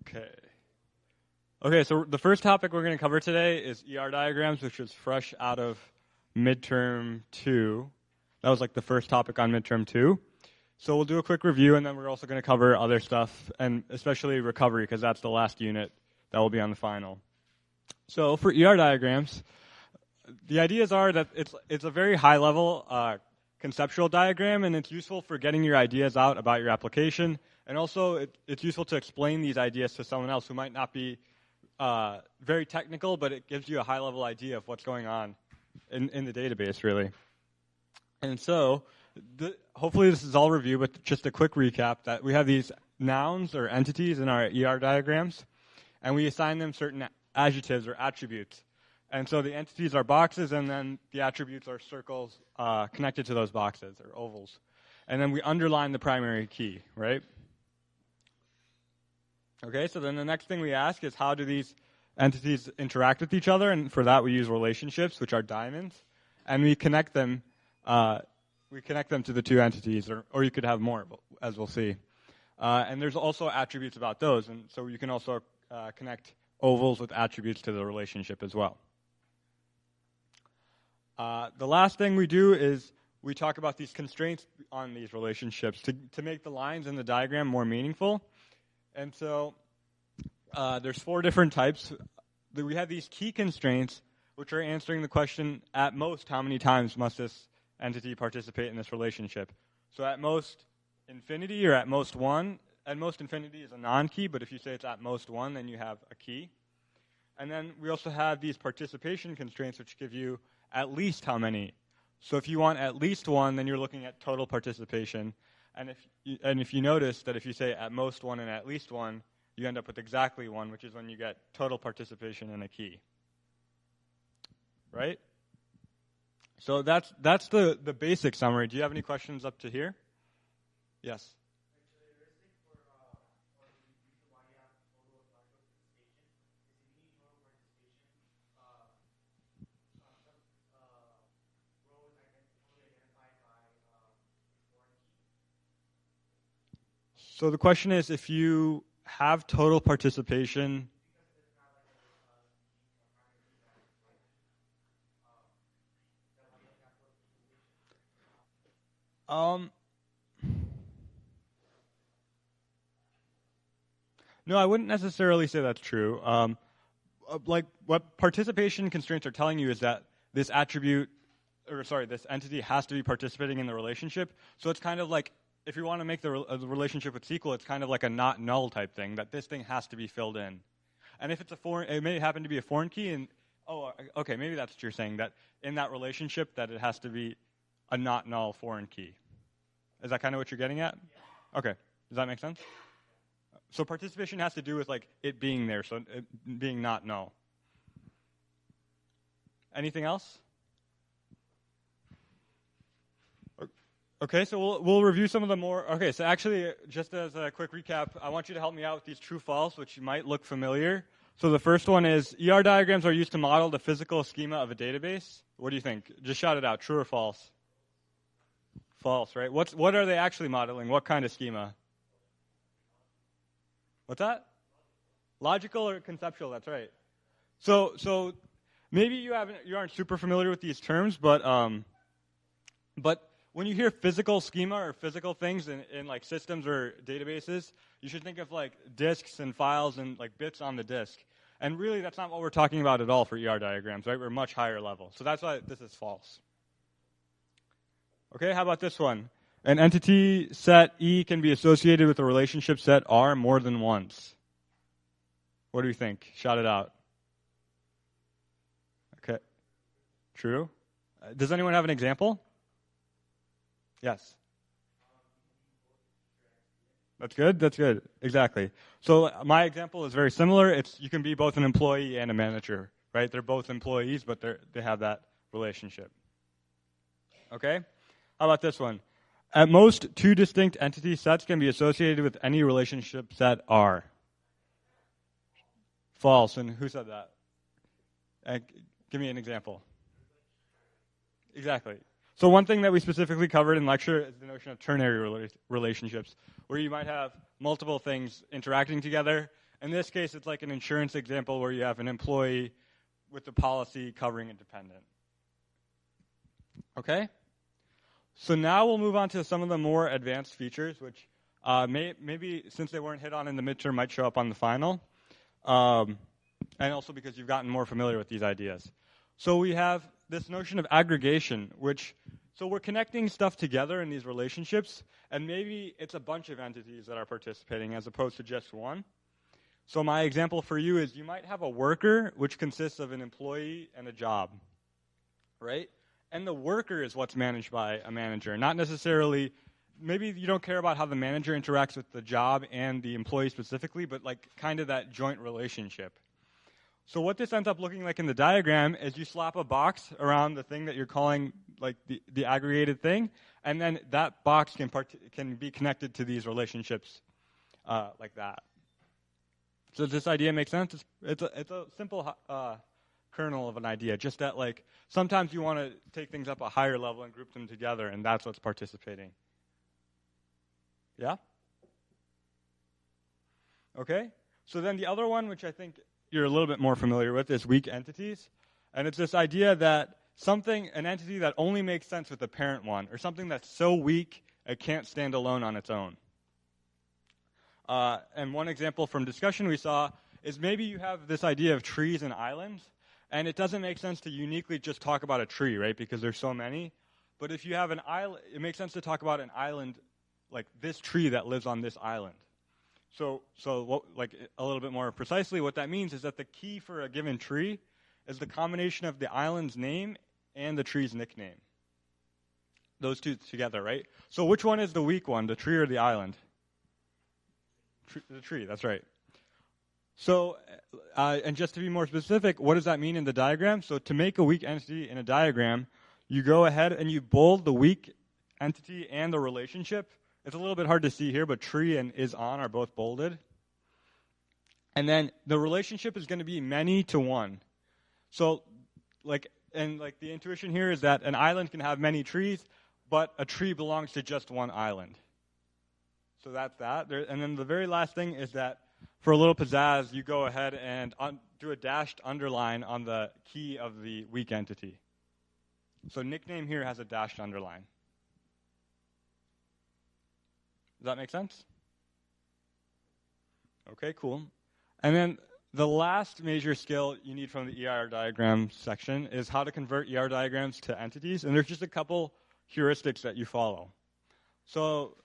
Okay. Okay, so the first topic we're going to cover today is ER diagrams, which is fresh out of midterm 2. That was like the first topic on midterm 2. So we'll do a quick review, and then we're also going to cover other stuff, and especially recovery, because that's the last unit that will be on the final. So for ER diagrams, the ideas are that it's a very high-level conceptual diagram, and it's useful for getting your ideas out about your application, and also it's useful to explain these ideas to someone else who might not be very technical, but it gives you a high-level idea of what's going on in the database, really. And so, hopefully this is all review, but just a quick recap that we have these nouns or entities in our ER diagrams, and we assign them certain adjectives or attributes. And so the entities are boxes, and then the attributes are circles connected to those boxes, or ovals. And then we underline the primary key, right? Okay, so then the next thing we ask is how do these entities interact with each other? And for that we use relationships, which are diamonds. And we connect them to the two entities, or you could have more, as we'll see. And there's also attributes about those, and so you can also connect ovals with attributes to the relationship as well. The last thing we do is we talk about these constraints on these relationships to make the lines in the diagram more meaningful. And so there's 4 different types. We have these key constraints, which are answering the question, at most, how many times must this entity participate in this relationship? So at most infinity, or at most 1. At most infinity is a non-key, but if you say it's at most 1, then you have a key. And then we also have these participation constraints, which give you at least how many. So if you want at least 1, then you're looking at total participation. And if you notice that if you say at most 1 and at least 1, you end up with exactly 1, which is when you get total participation in a key. Right? So that's the basic summary. Do you have any questions up to here? Yes. So the question is, if you have total participation, no, I wouldn't necessarily say that's true. Like what participation constraints are telling you is that this this entity has to be participating in the relationship. So it's kind of like, if you want to make the relationship with SQL, it's kind of like a not null type thing, that this thing has to be filled in. And if it's a foreign, it may happen to be a foreign key, and okay, maybe that's what you're saying, that in that relationship that it has to be a not null foreign key. Is that kind of what you're getting at? Yeah. Okay, does that make sense? So participation has to do with like it being there, so it being not null. Anything else? Okay, so we'll review some of the more. Okay, so actually, just as a quick recap, I want you to help me out with these true-false, which might look familiar. So the first one is ER diagrams are used to model the physical schema of a database. What do you think? Just shout it out. True or false? False, right? What are they actually modeling? What kind of schema? What's that? Logical or conceptual? That's right. So maybe you aren't super familiar with these terms, but when you hear physical schema or physical things in like systems or databases, you should think of like disks and files and like bits on the disk. And really, that's not what we're talking about at all for ER diagrams, right? We're much higher level. So that's why this is false. Okay, how about this one? An entity set E can be associated with a relationship set R more than once. What do you think? Shout it out. Okay. True? Does anyone have an example? Yes. That's good? That's good. Exactly. So my example is very similar. You can be both an employee and a manager, right? They're both employees, but they have that relationship. Okay? How about this one? At most, 2 distinct entity sets can be associated with any relationship set R. False. And who said that? Give me an example. Exactly. So one thing that we specifically covered in lecture is the notion of ternary relationships, where you might have multiple things interacting together, In this case, it's like an insurance example where you have an employee with the policy covering a dependent. Okay? So now we'll move on to some of the more advanced features, which maybe since they weren't hit on in the midterm might show up on the final, and also because you've gotten more familiar with these ideas. So we have this notion of aggregation, so we're connecting stuff together in these relationships, and maybe it's a bunch of entities that are participating as opposed to just one. So my example for you is you might have a worker, which consists of an employee and a job, right? And the worker is what's managed by a manager, not necessarily, maybe you don't care about how the manager interacts with the job and the employee specifically, but like kind of that joint relationship. So what this ends up looking like in the diagram is you slap a box around the thing that you're calling like the aggregated thing, and then that box can be connected to these relationships like that. So does this idea make sense? It's a simple kernel of an idea, just that like sometimes you want to take things up a higher level and group them together, and that's what's participating. Yeah? Okay. So then the other one, which I think you're a little bit more familiar with, is weak entities. And it's this idea that an entity that only makes sense with the parent one, or something that's so weak it can't stand alone on its own. And one example from discussion we saw is maybe you have this idea of trees and islands, and it doesn't make sense to uniquely just talk about a tree, right, because there's so many. But if you have an island, it makes sense to talk about an island like this tree that lives on this island. So like a little bit more precisely, what that means is that the key for a given tree is the combination of the island's name and the tree's nickname. Those two together, right? So which one is the weak one, the tree or the island? The tree, that's right. So, and just to be more specific, what does that mean in the diagram? So to make a weak entity in a diagram, you go ahead and you bold the weak entity and the relationship. It's a little bit hard to see here, but tree and is on are both bolded. And then the relationship is going to be many to one. So, the intuition here is that an island can have many trees, but a tree belongs to just one island. So that's that. And then the very last thing is that for a little pizzazz, you go ahead and do a dashed underline on the key of the weak entity. So nickname here has a dashed underline. Does that make sense? Okay, cool. And then the last major skill you need from the ER diagram section is how to convert ER diagrams to entities. And there's just a couple heuristics that you follow. So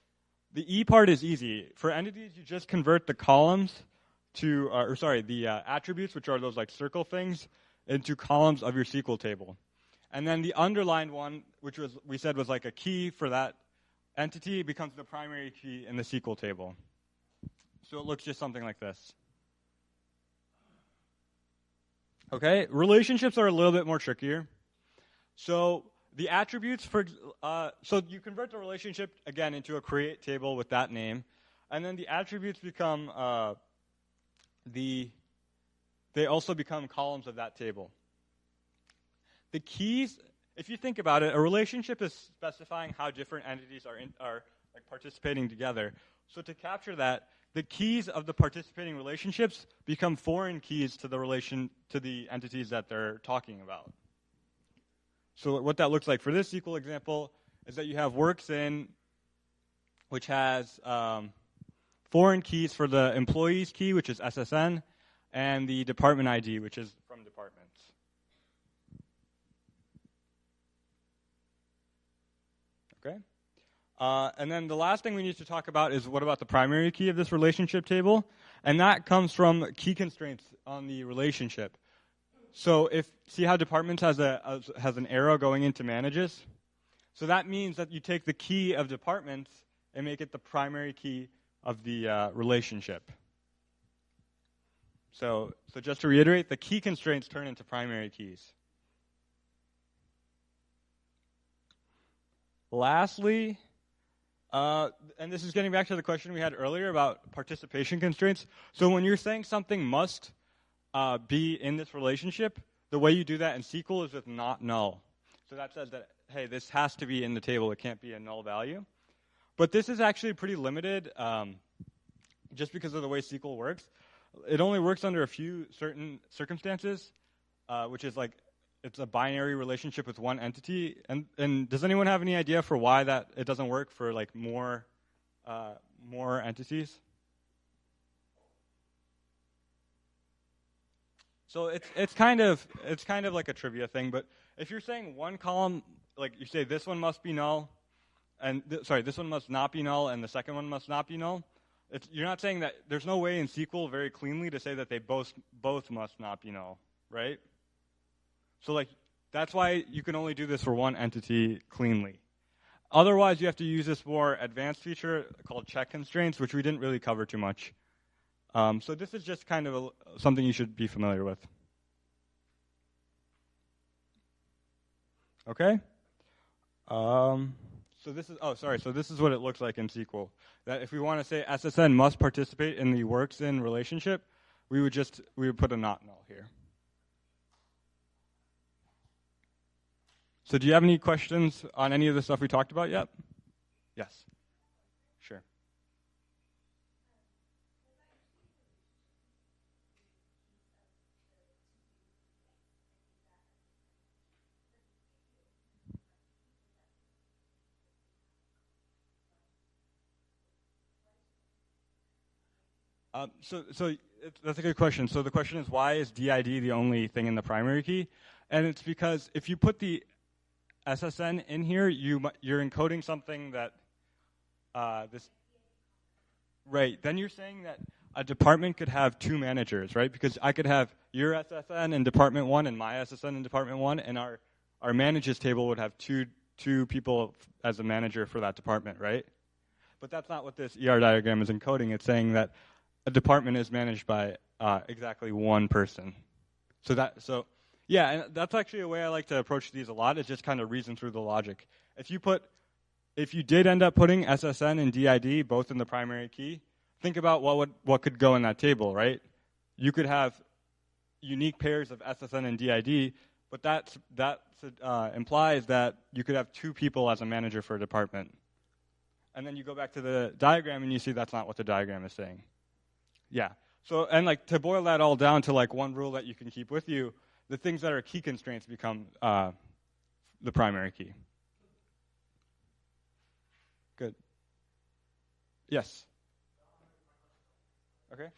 the E part is easy. For entities, you just convert the columns to, the attributes, which are those like circle things, into columns of your SQL table. And then the underlined one, which we said was like a key for that entity, becomes the primary key in the SQL table. So it looks just something like this. Okay, relationships are a little bit more trickier. So the attributes, so you convert the relationship, again, into a create table with that name. And then the attributes become, they also become columns of that table. The keys, if you think about it, a relationship is specifying how different entities are like participating together. So to capture that, the keys of the participating relationships become foreign keys to the entities that they're talking about. So what that looks like for this SQL example is that you have works in, which has foreign keys for the employee's key, which is SSN, and the department ID, which is from departments. Okay. And then the last thing we need to talk about is what about the primary key of this relationship table? And that comes from key constraints on the relationship. So see how departments has an arrow going into manages? So that means that you take the key of departments and make it the primary key of the relationship. So just to reiterate, the key constraints turn into primary keys. Lastly, and this is getting back to the question we had earlier about participation constraints. So when you're saying something must be in this relationship, the way you do that in SQL is with not null. So that says that, hey, this has to be in the table. It can't be a null value. But this is actually pretty limited just because of the way SQL works. It only works under a few certain circumstances, which is like it's a binary relationship with one entity. And does anyone have any idea for why that it doesn't work for like more entities? So it's kind of like a trivia thing, but if you're saying one column, like you say this one must be null, and this one must not be null, and the second one must not be null. You're not saying that. There's no way in SQL very cleanly to say that they both must not be null, right? So like that's why you can only do this for one entity cleanly. Otherwise, you have to use this more advanced feature called check constraints, which we didn't really cover too much. So this is just kind of something you should be familiar with. Okay. So this is So this is what it looks like in SQL. That if we want to say SSN must participate in the works in relationship, we would put a not null here. So do you have any questions on any of the stuff we talked about yet? Yes. Sure. That's a good question. So the question is, why is DID the only thing in the primary key? And it's because if you put the SSN in here, you're encoding something that right. Then you're saying that a department could have two managers, right? Because I could have your SSN in department 1 and my SSN in department 1, and our managers table would have two people as a manager for that department, right? But that's not what this ER diagram is encoding. It's saying that a department is managed by exactly one person. Yeah, and that's actually a way I like to approach these a lot, is just kind of reason through the logic. If you did end up putting SSN and DID both in the primary key, think about what could go in that table, right? You could have unique pairs of SSN and DID, but that implies that you could have two people as a manager for a department. And then you go back to the diagram and you see that's not what the diagram is saying. Yeah. So, and like to boil that all down to like one rule that you can keep with you, the things that are key constraints become the primary key. Good. Yes. Okay.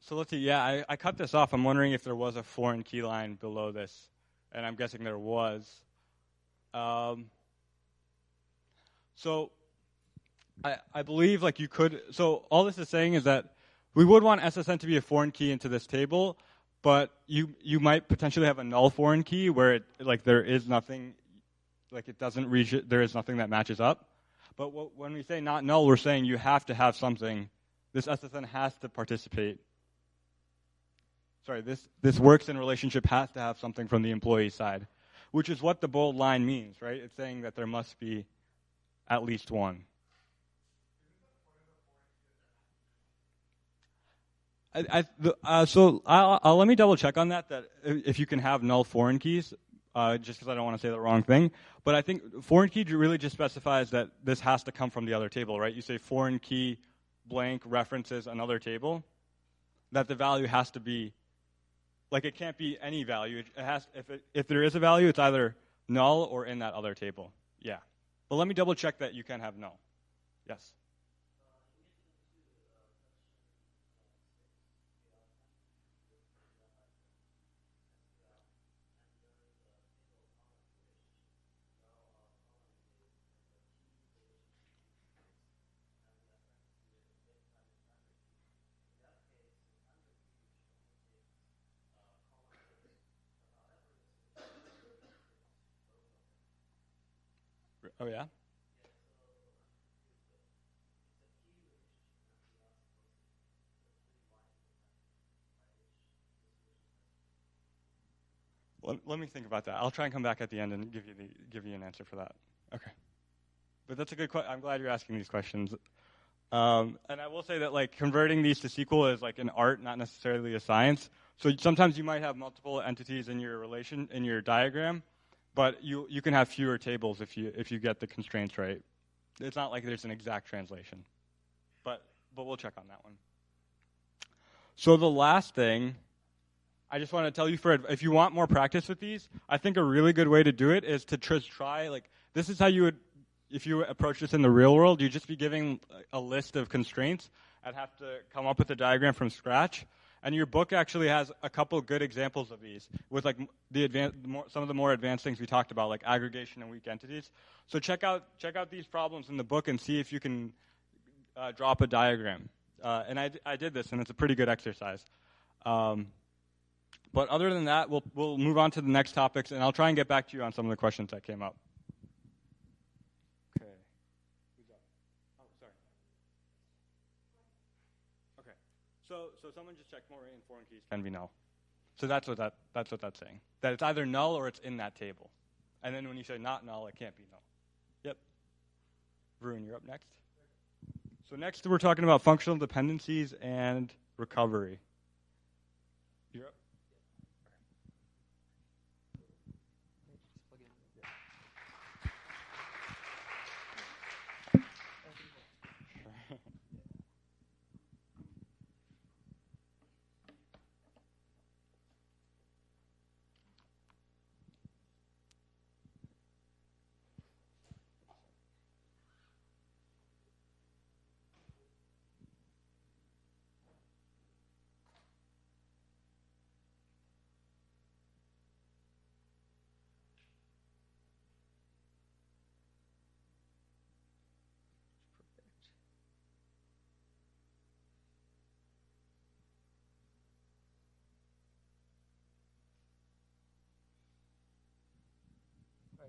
So let's see. Yeah, I cut this off. I'm wondering if there was a foreign key line below this, and I'm guessing there was. So I believe like you could. So all this is saying is that we would want SSN to be a foreign key into this table, but you might potentially have a null foreign key where there is nothing, like it doesn't reach it. There is nothing that matches up. But when we say not null, we're saying you have to have something. This SSN has to participate. Sorry, this works in relationship has to have something from the employee side, which is what the bold line means, right? It's saying that there must be at least one. Let me double check on that if you can have null foreign keys, just because I don't want to say the wrong thing. But I think foreign key really just specifies that this has to come from the other table, right? You say foreign key blank references another table, that the value has to be, like it can't be any value. It has, if there is a value, it's either null or in that other table. Yeah. But let me double check that you can have null. Yes. Oh, yeah? Let me think about that. I'll try and come back at the end and give you an answer for that. Okay. But that's a good question. I'm glad you're asking these questions. And I will say that like converting these to SQL is like an art, not necessarily a science. So sometimes you might have multiple entities in your diagram, but you can have fewer tables if you get the constraints right. It's not like there's an exact translation, but we'll check on that one. So the last thing, I just want to tell you, if you want more practice with these, I think a really good way to do it is to just try, like, this is how you would, if you approach this in the real world, you'd just be giving a list of constraints and have to come up with a diagram from scratch. And your book actually has a couple good examples of these with like some of the more advanced things we talked about, like aggregation and weak entities. So check out these problems in the book and see if you can drop a diagram. And I did this, and it's a pretty good exercise. But other than that, we'll move on to the next topics, and I'll try and get back to you on some of the questions that came up. Okay. Who's up? Oh, sorry. Okay. So someone just checked Moray and foreign keys can be null. So that's what that's saying. That it's either null or it's in that table. And then when you say not null, it can't be null. Yep. Varun, you're up next. So next we're talking about functional dependencies and recovery. You're up.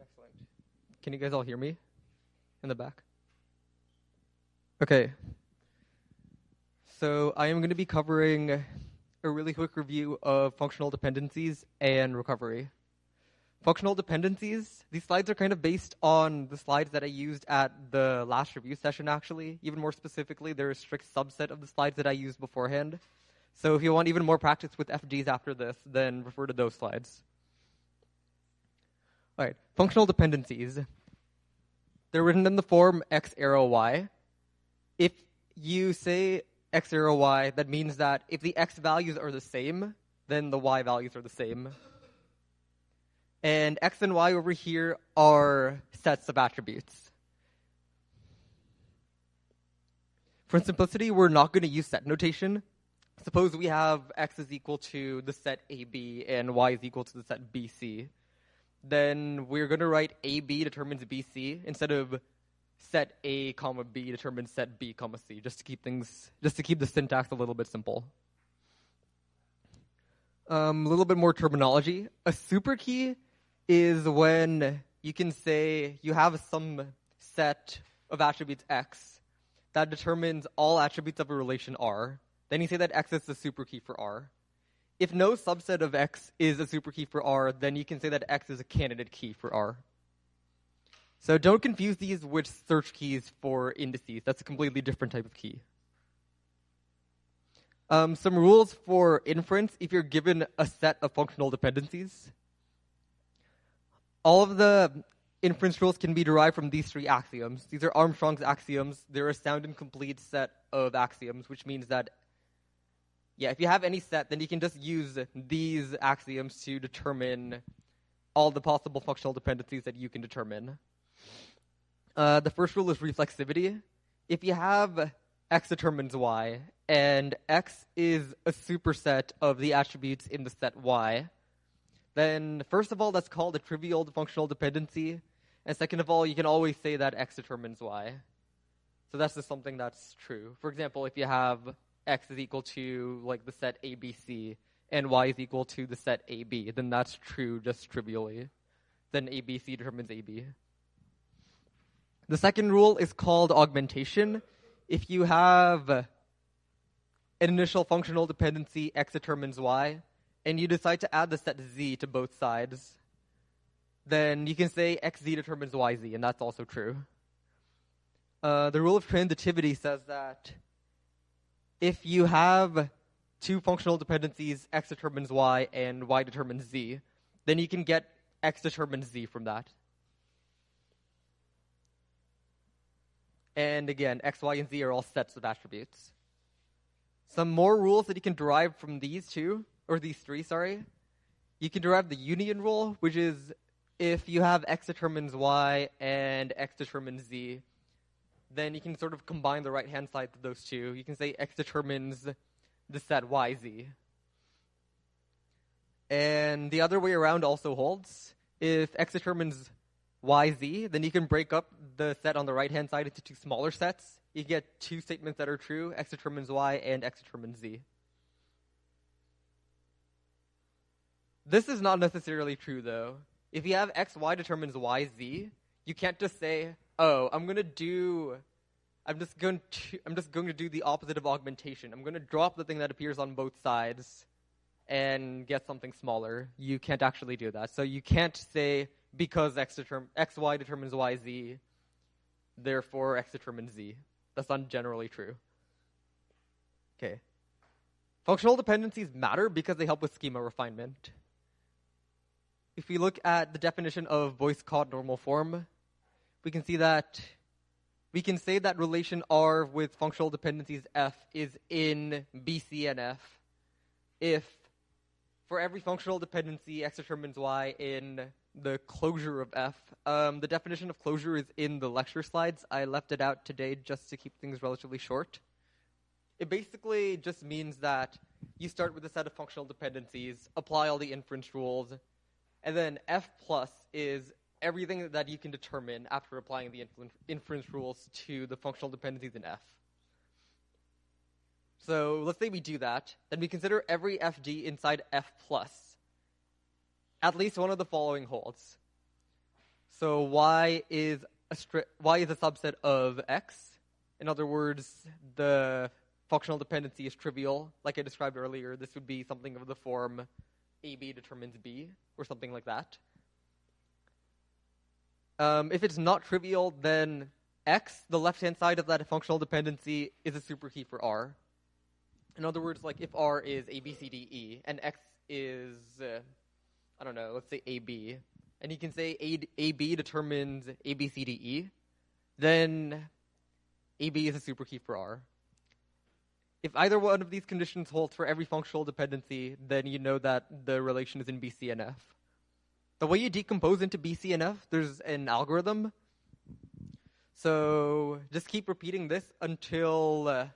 Excellent. Can you guys all hear me in the back? Okay. So I am going to be covering a really quick review of functional dependencies and recovery. Functional dependencies, these slides are kind of based on the slides that I used at the last review session, actually. Even more specifically, they're a strict subset of the slides that I used beforehand. So if you want even more practice with FGs after this, then refer to those slides. All right, functional dependencies. They're written in the form x arrow y. If you say x arrow y, that means that if the x values are the same, then the y values are the same. And x and y over here are sets of attributes. For simplicity, we're not going to use set notation. Suppose we have x is equal to the set AB and y is equal to the set BC. Then we're going to write AB determines BC instead of set A comma B determines set B comma C, just to keep the syntax a little bit simple. A little bit more terminology. A superkey is when you can say you have some set of attributes X that determines all attributes of a relation R. Then you say that X is the superkey for R. If no subset of X is a superkey for R, then you can say that X is a candidate key for R. So don't confuse these with search keys for indices. That's a completely different type of key. Some rules for inference if you're given a set of functional dependencies. All of the inference rules can be derived from these three axioms. These are Armstrong's axioms. They're a sound and complete set of axioms, which means that if you have any set, then you can just use these axioms to determine all the possible functional dependencies that you can determine. The first rule is reflexivity. If you have X determines Y, and X is a superset of the attributes in the set Y, then first of all, that's called a trivial functional dependency. And second of all, you can always say that X determines Y. So that's just something that's true. For example, if you have X is equal to like the set ABC and Y is equal to the set AB, then that's true just trivially. Then ABC determines AB. The second rule is called augmentation. If you have an initial functional dependency X determines Y, and you decide to add the set Z to both sides, then you can say XZ determines YZ, and that's also true. The rule of transitivity says that if you have two functional dependencies, x determines y and y determines z, then you can get x determines z from that. And again, x, y, and z are all sets of attributes. Some more rules that you can derive from these three. You can derive the union rule, which is if you have x determines y and x determines z, then you can sort of combine the right-hand side of those two. You can say x determines the set yz. And the other way around also holds. If x determines yz, then you can break up the set on the right-hand side into two smaller sets. You get two statements that are true, x determines y and x determines z. This is not necessarily true, though. If you have x, y determines y, z, you can't just say, oh, I'm just going to do the opposite of augmentation. I'm going to drop the thing that appears on both sides and get something smaller. You can't actually do that. So you can't say, because x, y determines y, z, therefore x determines z. That's not generally true. Okay. Functional dependencies matter because they help with schema refinement. If we look at the definition of Boyce-Codd normal form, we can say that relation R with functional dependencies F is in BC and F if for every functional dependency x determines y in the closure of F. The definition of closure is in the lecture slides. I left it out today just to keep things relatively short. It basically just means that you start with a set of functional dependencies, apply all the inference rules, and then F plus is everything that you can determine after applying the inference rules to the functional dependencies in F. So let's say we do that, then we consider every FD inside F plus. At least one of the following holds. So y is a subset of x. In other words, the functional dependency is trivial. Like I described earlier, this would be something of the form AB determines B, or something like that. If it's not trivial, then x, the left-hand side of that functional dependency, is a superkey for R. In other words, like if R is A, B, C, D, E, and x is, let's say AB, and you can say AB determines A, B, C, D, E, then AB is a superkey for R. If either one of these conditions holds for every functional dependency, then you know that the relation is in BC and F. The way you decompose into BC and F, there's an algorithm. So just keep repeating this until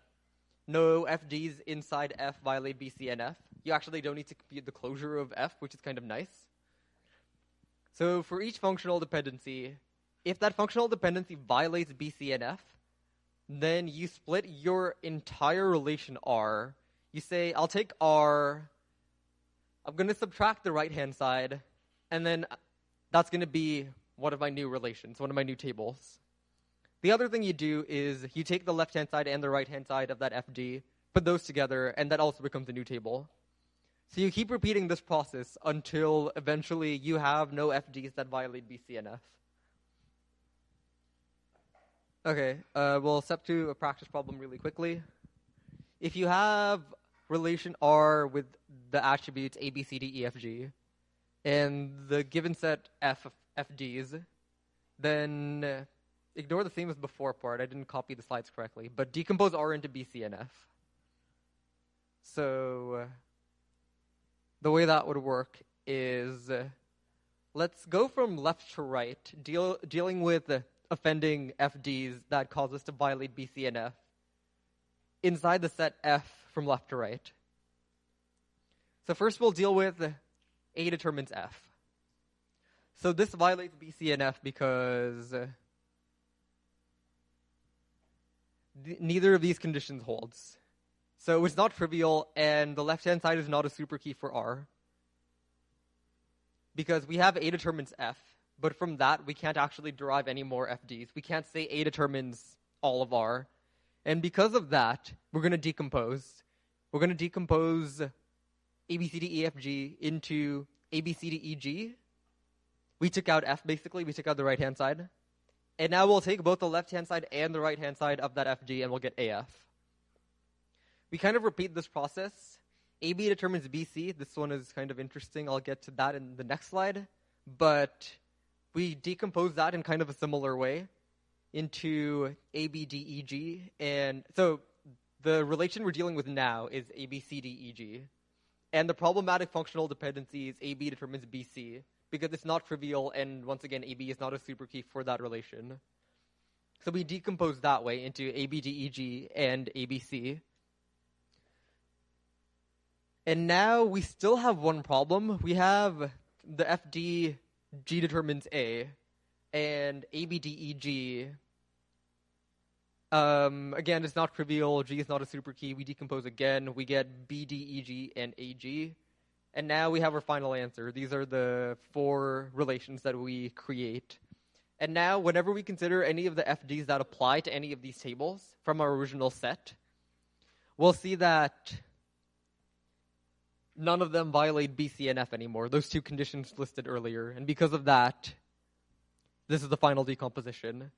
no FDs inside F violate BC and F. You actually don't need to compute the closure of F, which is kind of nice. So for each functional dependency, if that functional dependency violates BC and F, then you split your entire relation R. You say, I'll take R, I'm going to subtract the right-hand side, and then that's going to be one of my new relations, one of my new tables. The other thing you do is you take the left-hand side and the right-hand side of that FD, put those together, and that also becomes a new table. So you keep repeating this process until eventually you have no FDs that violate BC and F. Okay, we'll step to a practice problem really quickly. If you have relation R with the attributes A, B, C, D, E, F, G, and the given set F of FDs, then ignore the same as before part. I didn't copy the slides correctly, but decompose R into B, C, and F. So the way that would work is let's go from left to right, dealing with offending FDs that cause us to violate BC and F inside the set F from left to right. So first we'll deal with A determines F. So this violates BC and F because neither of these conditions holds. So it's not trivial, and the left-hand side is not a superkey for R because we have A determines F. But from that, we can't actually derive any more FDs. We can't say A determines all of R. And because of that, we're going to decompose. We're going to decompose A, B, C, D, E, F, G into A, B, C, D, E, G. We took out F, basically. We took out the right-hand side. And now we'll take both the left-hand side and the right-hand side of that FG, and we'll get AF. We kind of repeat this process. AB determines BC. This one is kind of interesting. I'll get to that in the next slide. But we decompose that in kind of a similar way into ABDEG. And so the relation we're dealing with now is ABCDEG. And the problematic functional dependency is AB determines BC, because it's not trivial, and once again, AB is not a superkey for that relation. So we decompose that way into ABDEG and ABC. And now we still have one problem. We have the FD G determines A, and ABDEG. Again, it's not trivial. G is not a superkey. We decompose again. We get BDEG and AG. And now we have our final answer. These are the 4 relations that we create. And now, whenever we consider any of the FDs that apply to any of these tables from our original set, we'll see that none of them violate BC and F anymore, those 2 conditions listed earlier. And because of that, this is the final decomposition.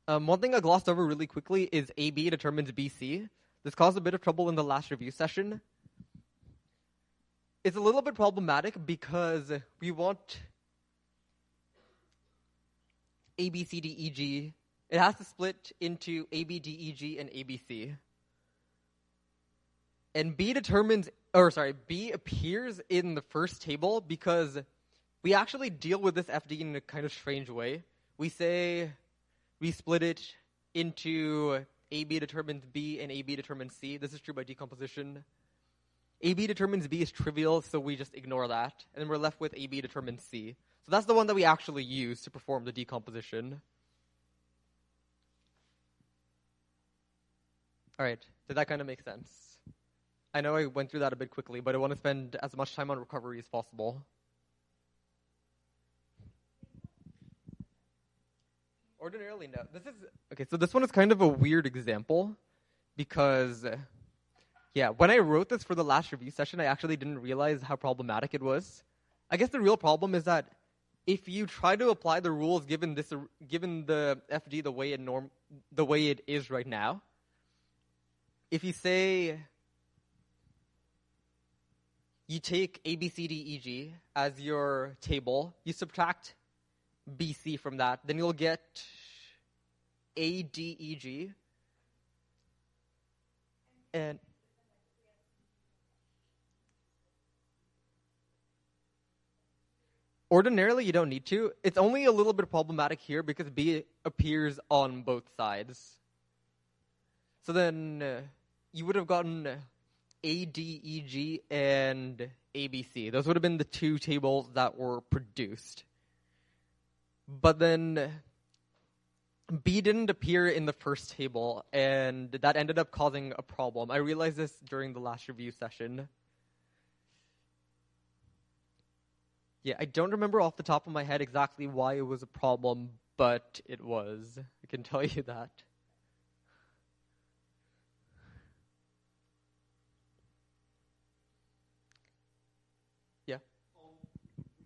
One thing I glossed over really quickly is AB determines BC. This caused a bit of trouble in the last review session. It's a little bit problematic because we want ABCDEG. It has to split into ABDEG and ABC. And B appears in the first table because we actually deal with this FD in a kind of strange way. We say we split it into AB determines B and AB determines C. This is true by decomposition. AB determines B is trivial, so we just ignore that. And then we're left with AB determines C. So that's the one that we actually use to perform the decomposition. All right, did that kind of make sense? I know I went through that a bit quickly, but I want to spend as much time on recovery as possible. Ordinarily, no. So this one is kind of a weird example because, when I wrote this for the last review session, I actually didn't realize how problematic it was. I guess the real problem is that if you try to apply the rules given the FD the way it is right now, if you say you take ABCDEG as your table, you subtract BC from that, then you'll get ADEG. And ordinarily, you don't need to. It's only a little bit problematic here because B appears on both sides. So then you would have gotten ADEG and ABC. Those would have been the 2 tables that were produced. But then B didn't appear in the first table, and that ended up causing a problem. I realized this during the last review session. I don't remember off the top of my head exactly why it was a problem, but it was. I can tell you that. Yeah. When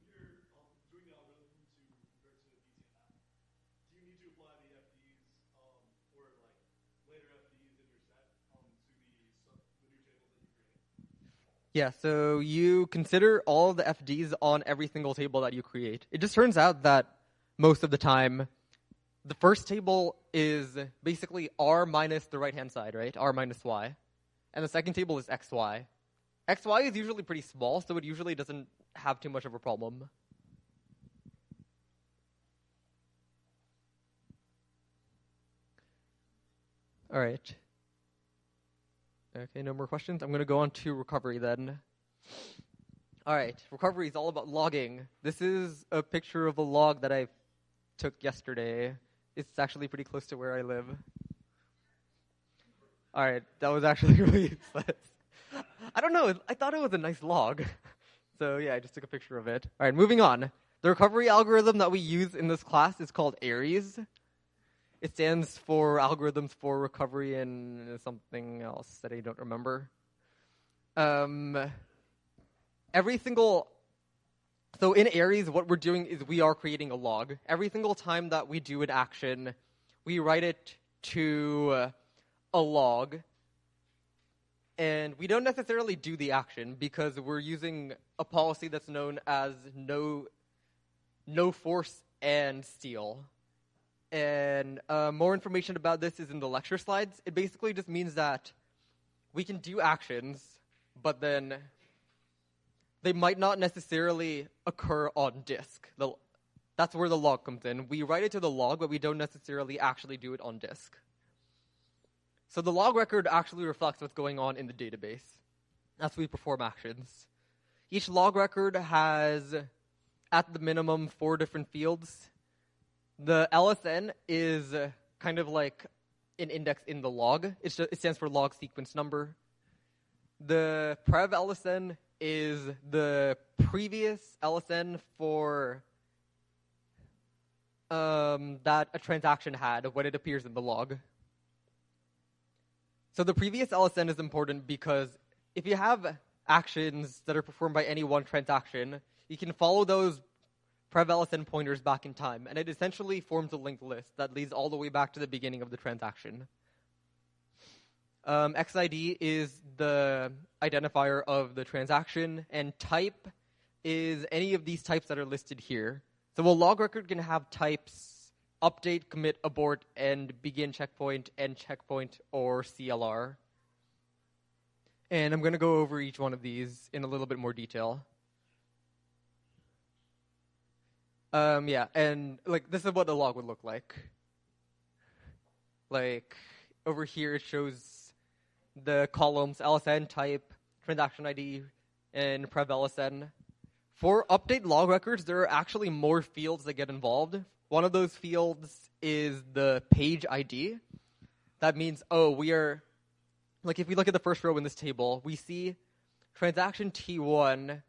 you're doing the algorithm to convert to BC and F, do you need to apply the FDs or like later FDs in your set to the new tables that you create? Yeah, so you consider all the FDs on every single table that you create. It just turns out that most of the time, the first table is basically R minus the right-hand side, right? R minus Y. And the second table is XY. XY is usually pretty small, so it usually doesn't have too much of a problem. All right. Okay, no more questions? I'm going to go on to recovery then. All right, recovery is all about logging. This is a picture of a log that I took yesterday. It's actually pretty close to where I live. All right, that was actually really useless. I don't know, I thought it was a nice log. So I just took a picture of it. All right, moving on. The recovery algorithm that we use in this class is called ARES. It stands for Algorithms for Recovery and something else that I don't remember. Every single So in Aries, what we're doing is we are creating a log. Every single time that we do an action, we write it to a log. And we don't necessarily do the action because we're using a policy that's known as no force and steal. And more information about this is in the lecture slides. It basically just means that we can do actions, but then they might not necessarily occur on disk. That's where the log comes in. We write it to the log, but we don't necessarily actually do it on disk. So the log record actually reflects what's going on in the database as we perform actions. Each log record has, at the minimum, 4 different fields. The LSN is kind of like an index in the log. It stands for log sequence number. The prev LSN is the previous LSN for that a transaction had when it appears in the log. So the previous LSN is important because if you have actions that are performed by any one transaction, you can follow those prev LSN pointers back in time, and it essentially forms a linked list that leads all the way back to the beginning of the transaction. XID is the identifier of the transaction, and type is any of these types that are listed here. So a log record can have types update, commit, abort, and begin checkpoint, end checkpoint, or CLR. And I'm going to go over each one of these in a little bit more detail. And this is what the log would look like. Like over here, it shows the columns LSN, type, transaction ID, and prev LSN. For update log records, there are actually more fields that get involved. One of those fields is the page ID. That means, we are, if we look at the first row in this table, we see transaction T1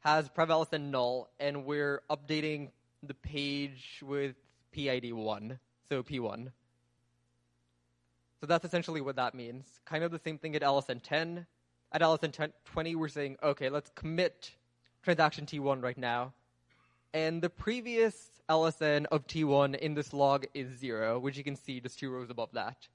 has prev LSN null, and we're updating the page with PID 1, so P1. So that's essentially what that means. Kind of the same thing at LSN 10. At LSN 20, we're saying, okay, let's commit transaction T1 right now. And the previous LSN of T1 in this log is 0, which you can see just 2 rows above that.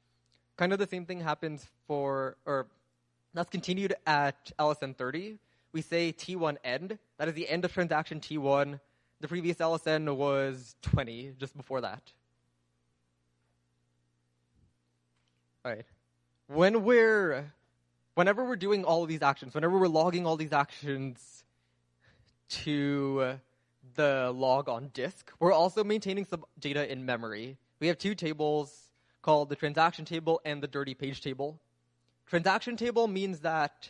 Kind of the same thing happens that's continued at LSN 30. We say T1 end. That is the end of transaction T1. The previous LSN was 20, just before that. All right. Whenever we're doing all of these actions, whenever we're logging all these actions to the log on disk, we're also maintaining some data in memory. We have 2 tables called the transaction table and the dirty page table. Transaction table means that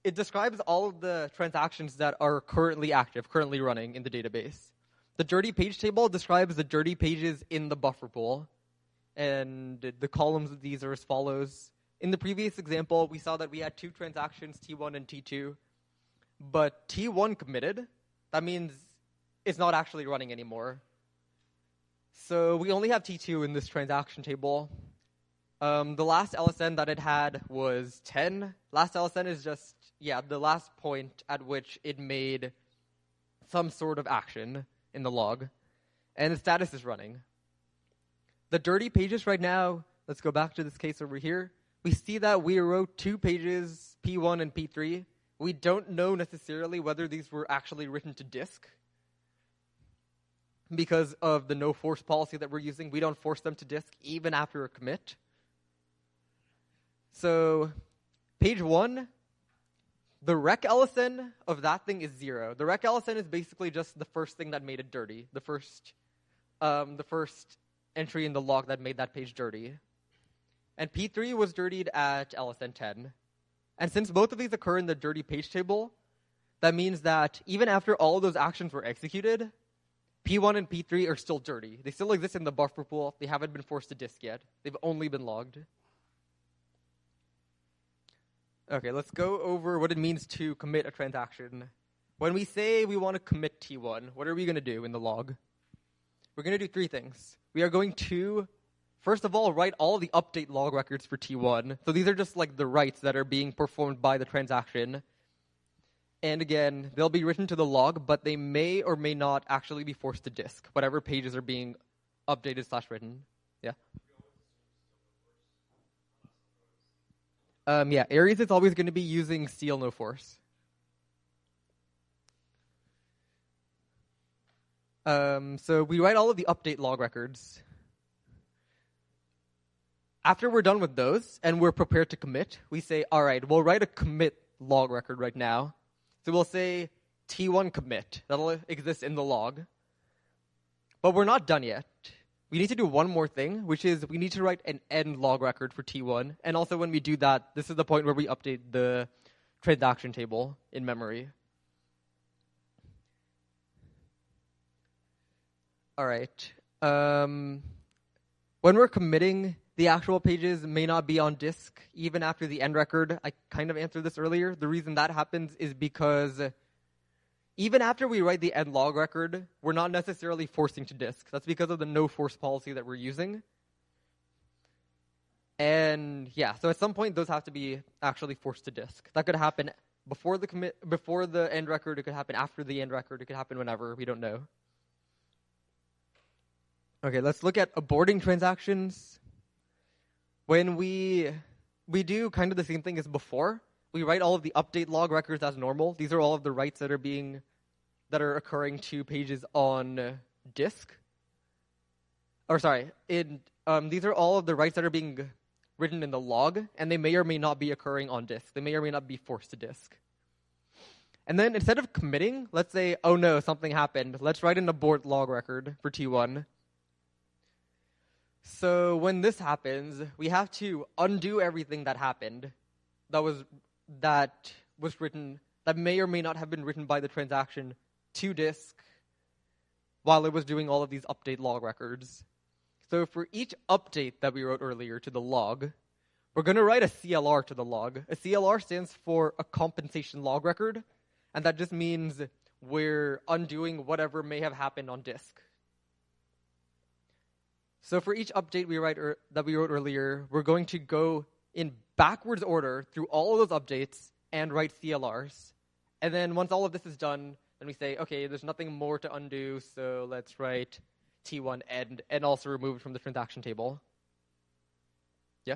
it describes all of the transactions that are currently active, currently running in the database. The dirty page table describes the dirty pages in the buffer pool. And the columns of these are as follows. In the previous example, we saw that we had 2 transactions, T1 and T2. But T1 committed. That means it's not actually running anymore. So we only have T2 in this transaction table. The last LSN that it had was 10. Last LSN is just, the last point at which it made some sort of action in the log. And the status is running. The dirty pages right now, let's go back to this case over here. We see that we wrote 2 pages, P1 and P3. We don't know necessarily whether these were actually written to disk. Because of the no force policy that we're using, we don't force them to disk even after a commit. So page 1, the rec LSN of that thing is 0. The rec LSN is basically just the first thing that made it dirty. The first entry in the log that made that page dirty. And P3 was dirtied at LSN 10. And since both of these occur in the dirty page table, that means that even after all of those actions were executed, P1 and P3 are still dirty. They still exist in the buffer pool. They haven't been forced to disk yet. They've only been logged. Okay, let's go over what it means to commit a transaction. When we say we want to commit T1, what are we going to do in the log? We're going to do 3 things. We are going to, first of all, write all the update log records for T1. So these are just like the writes that are being performed by the transaction. And again, they'll be written to the log, but they may or may not actually be forced to disk, whatever pages are being updated / written. Yeah? Yeah, Aries is always going to be using seal no force. So we write all of the update log records. After we're done with those and we're prepared to commit, we say, all right, we'll write a commit log record right now. So we'll say T1 commit. That'll exist in the log. But we're not done yet. We need to do one more thing, which is we need to write an end log record for T1. And also when we do that, this is the point where we update the transaction table in memory. All right. When we're committing, the actual pages may not be on disk even after the end record. I kind of answered this earlier. The reason that happens is because even after we write the end log record, we're not necessarily forcing to disk. That's because of the no force policy that we're using. And yeah, so at some point those have to be actually forced to disk. That could happen before the end record. It could happen after the end record. It could happen whenever. We don't know. Okay, let's look at aborting transactions. When we do kind of the same thing as before, we write all of the update log records as normal. These are all of the writes that are occurring to pages on disk. Or sorry, these are all of the writes that are being written in the log, and they may or may not be occurring on disk. They may or may not be forced to disk. And then instead of committing, let's say, oh no, something happened. Let's write an abort log record for T1. So when this happens, we have to undo everything that happened that was written, that may or may not have been written by the transaction to disk while it was doing all of these update log records. So for each update that we wrote earlier to the log, we're going to write a CLR to the log. A CLR stands for a compensation log record, and that just means we're undoing whatever may have happened on disk. So for each update that we wrote earlier, we're going to go in backwards order through all of those updates and write CLRs. And then once all of this is done, then we say, okay, there's nothing more to undo, so let's write T1 end and also remove it from the transaction table. Yeah?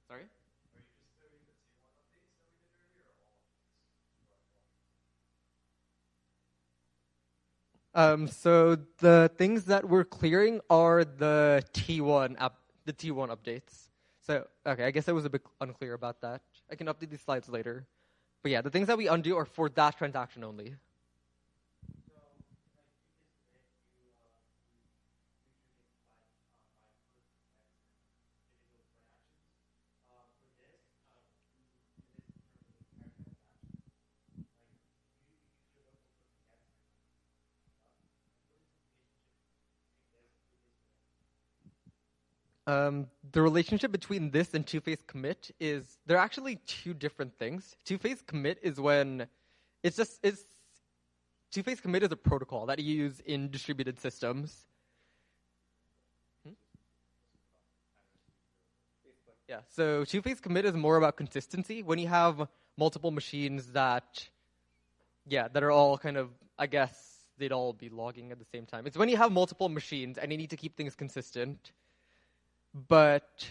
Sorry? So the things that we're clearing are the T1 updates. So, okay, I guess I was a bit unclear about that. I can update these slides later. But yeah, the things that we undo are for that transaction only. The relationship between this and two-phase commit is they're actually two different things. Two-phase commit is when two-phase commit is a protocol that you use in distributed systems. Yeah, so two-phase commit is more about consistency. When you have multiple machines that are all kind of, I guess they'd all be logging at the same time. It's when you have multiple machines and you need to keep things consistent. But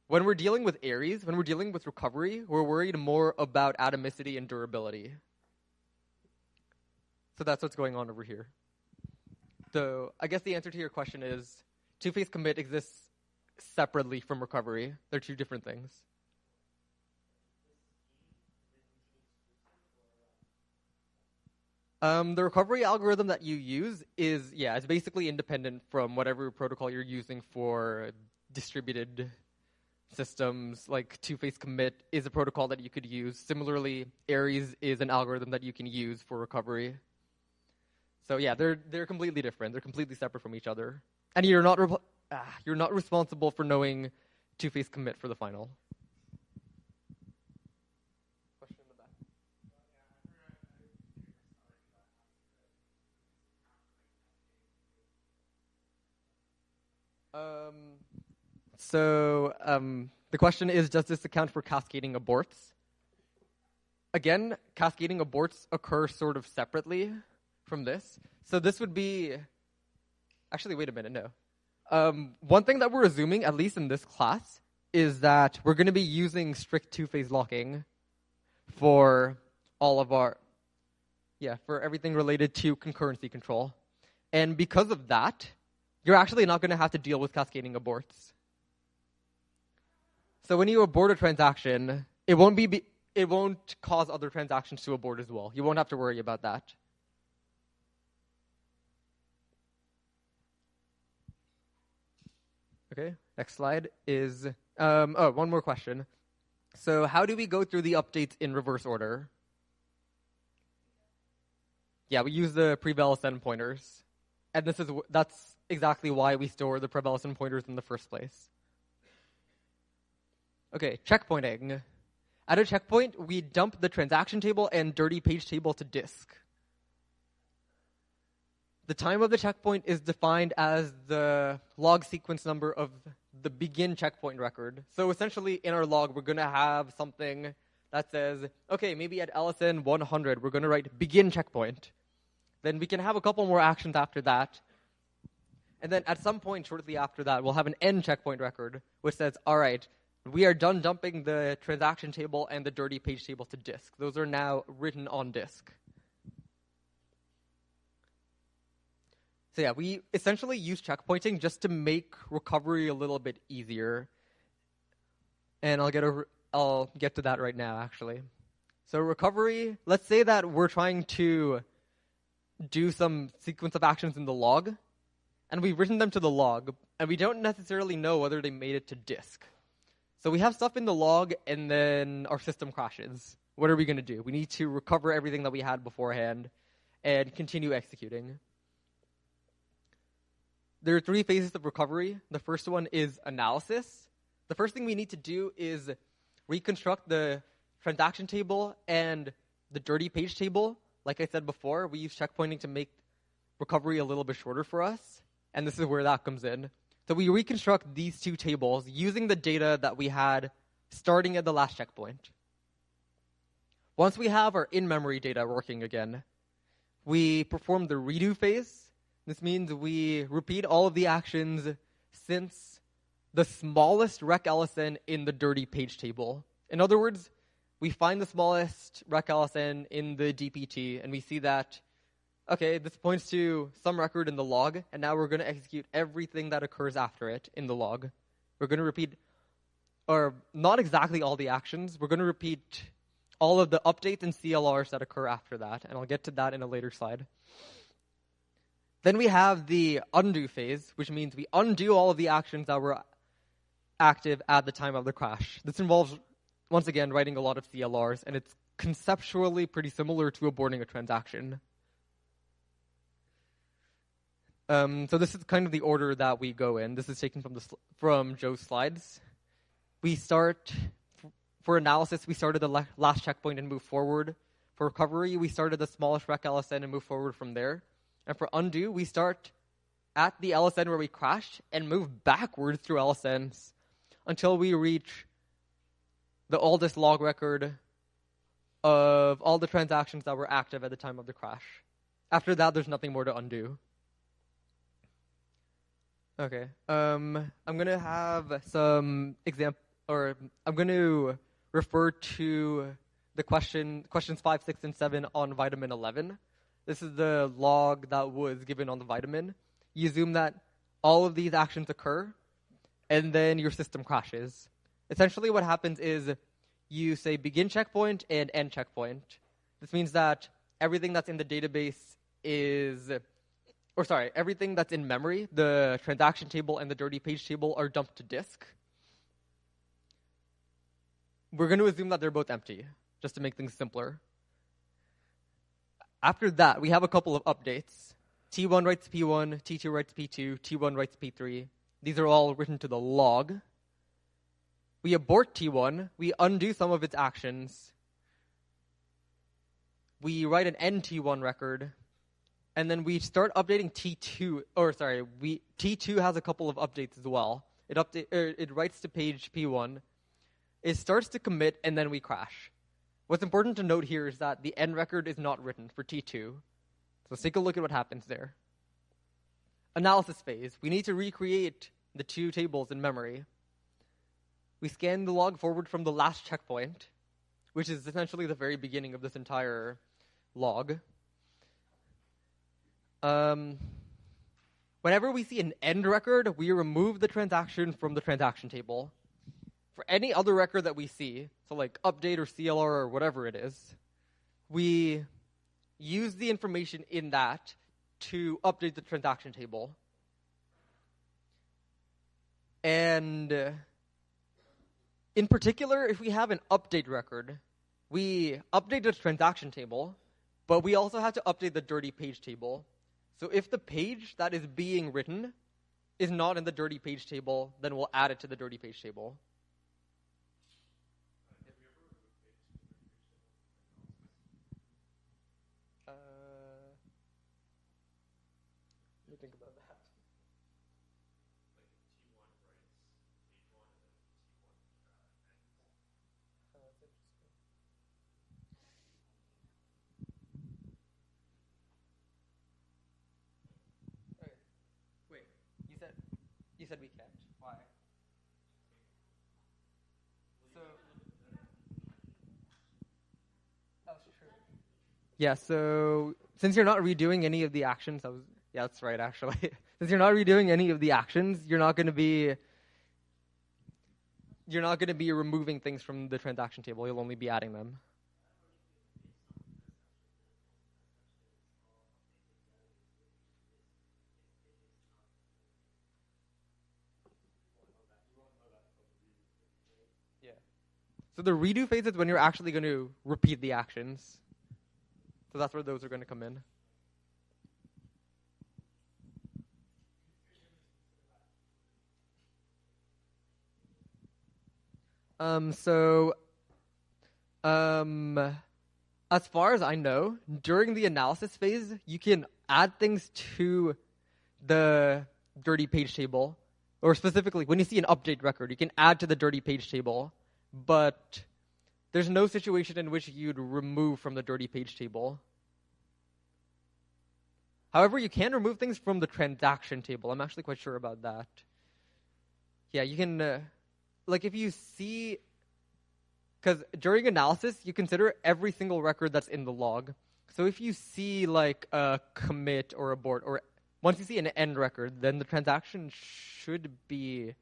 when we're dealing with Aries, when we're dealing with recovery, we're worried more about atomicity and durability. So that's what's going on over here. So I guess the answer to your question is two-phase commit exists separately from recovery. They're two different things. The recovery algorithm that you use is, it's basically independent from whatever protocol you're using for distributed systems. Like two-phase commit is a protocol that you could use. Similarly, Aries is an algorithm that you can use for recovery. So yeah, they're completely different. They're completely separate from each other. And you're not responsible for knowing two-phase commit for the final. Question in the back. So the question is, does this account for cascading aborts? Again, cascading aborts occur sort of separately from this. So this would be... Actually, wait a minute, no. One thing that we're assuming, at least in this class, is that we're going to be using strict two-phase locking for all of our... for everything related to concurrency control. And because of that, you're actually not going to have to deal with cascading aborts. So when you abort a transaction, it won't cause other transactions to abort as well. You won't have to worry about that. Okay, next slide is... one more question. So how do we go through the updates in reverse order? Yeah, we use the prevalent pointers. And that's exactly why we store the prevalent pointers in the first place. Okay, checkpointing. At a checkpoint, we dump the transaction table and dirty page table to disk. The time of the checkpoint is defined as the log sequence number of the begin checkpoint record. So essentially, in our log, we're going to have something that says, okay, maybe at LSN 100, we're going to write begin checkpoint. Then we can have a couple more actions after that. And then at some point shortly after that, we'll have an end checkpoint record, which says, all right, we are done dumping the transaction table and the dirty page table to disk. Those are now written on disk. So yeah, we essentially use checkpointing just to make recovery a little bit easier. And I'll get to that right now, actually. So recovery, let's say that we're trying to do some sequence of actions in the log, and we've written them to the log, and we don't necessarily know whether they made it to disk. So we have stuff in the log, and then our system crashes. What are we going to do? We need to recover everything that we had beforehand and continue executing. There are 3 phases of recovery. The first one is analysis. The first thing we need to do is reconstruct the transaction table and the dirty page table. Like I said before, we use checkpointing to make recovery a little bit shorter for us, and this is where that comes in. So we reconstruct these 2 tables using the data that we had starting at the last checkpoint. Once we have our in-memory data working again, we perform the redo phase. This means we repeat all of the actions since the smallest rec LSN in the dirty page table. In other words, we find the smallest rec LSN in the DPT, and we see that, okay, this points to some record in the log, and now we're going to execute everything that occurs after it in the log. We're going to repeat, or not exactly all the actions, we're going to repeat all of the updates and CLRs that occur after that, and I'll get to that in a later slide. Then we have the undo phase, which means we undo all of the actions that were active at the time of the crash. This involves, once again, writing a lot of CLRs, and it's conceptually pretty similar to aborting a transaction. So this is kind of the order that we go in. This is taken from Joe's slides. We start, for analysis, we started the last checkpoint and move forward. For recovery, we started the smallest rec LSN and move forward from there. And for undo, we start at the LSN where we crashed and move backwards through LSNs until we reach the oldest log record of all the transactions that were active at the time of the crash. After that, there's nothing more to undo. Okay. I'm going to have some I'm going to refer to the questions 5, 6, and 7 on vitamin 11. This is the log that was given on the vitamin. You assume that all of these actions occur, and then your system crashes. Essentially what happens is you say begin checkpoint and end checkpoint. This means that everything that's in the database everything that's in memory, the transaction table and the dirty page table, are dumped to disk. We're going to assume that they're both empty, just to make things simpler. After that, we have a couple of updates. T1 writes P1, T2 writes P2, T1 writes P3. These are all written to the log. We abort T1. We undo some of its actions. We write an end T1 record. And then we start updating T2. T2 has a couple of updates as well. it writes to page P1. It starts to commit, and then we crash. What's important to note here is that the end record is not written for T2. So let's take a look at what happens there. Analysis phase. We need to recreate the two tables in memory. We scan the log forward from the last checkpoint, which is essentially the very beginning of this entire log. Whenever we see an end record, we remove the transaction from the transaction table. For any other record that we see, so like update or CLR or whatever it is, we use the information in that to update the transaction table. And in particular, if we have an update record, we update the transaction table, but we also have to update the dirty page table. So if the page that is being written is not in the dirty page table, then we'll add it to the dirty page table. Let me think about that. That's interesting. Okay. Wait, you said we can't. Why? So that's true. Yeah, so since you're not redoing any of the actions, yeah, that's right, actually. Since you're not redoing any of the actions, you're not going to be removing things from the transaction table. You'll only be adding them. Yeah. So the redo phase is when you're actually going to repeat the actions. So that's where those are going to come in. As far as I know, during the analysis phase, you can add things to the dirty page table, or specifically, when you see an update record, you can add to the dirty page table, but there's no situation in which you'd remove from the dirty page table. However, you can remove things from the transaction table. I'm actually quite sure about that. Yeah, you can, if you see, because during analysis, you consider every single record that's in the log. So if you see a commit or abort, or once you see an end record, then the transaction should be...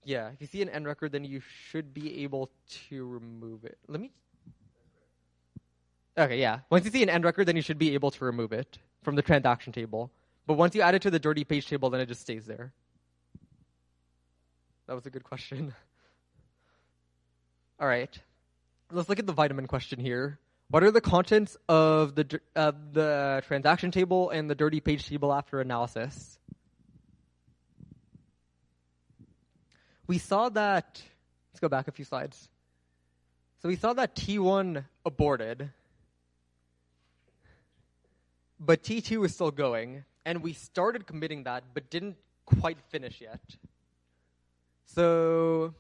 Yeah, if you see an end record, then you should be able to remove it. Okay, yeah. Once you see an end record, then you should be able to remove it from the transaction table. But once you add it to the dirty page table, then it just stays there. That was a good question. All right. Let's look at the vitamin question here. What are the contents of the transaction table and the dirty page table after analysis? We saw that, let's go back a few slides. So we saw that T1 aborted, but T2 was still going, and we started committing that, but didn't quite finish yet. So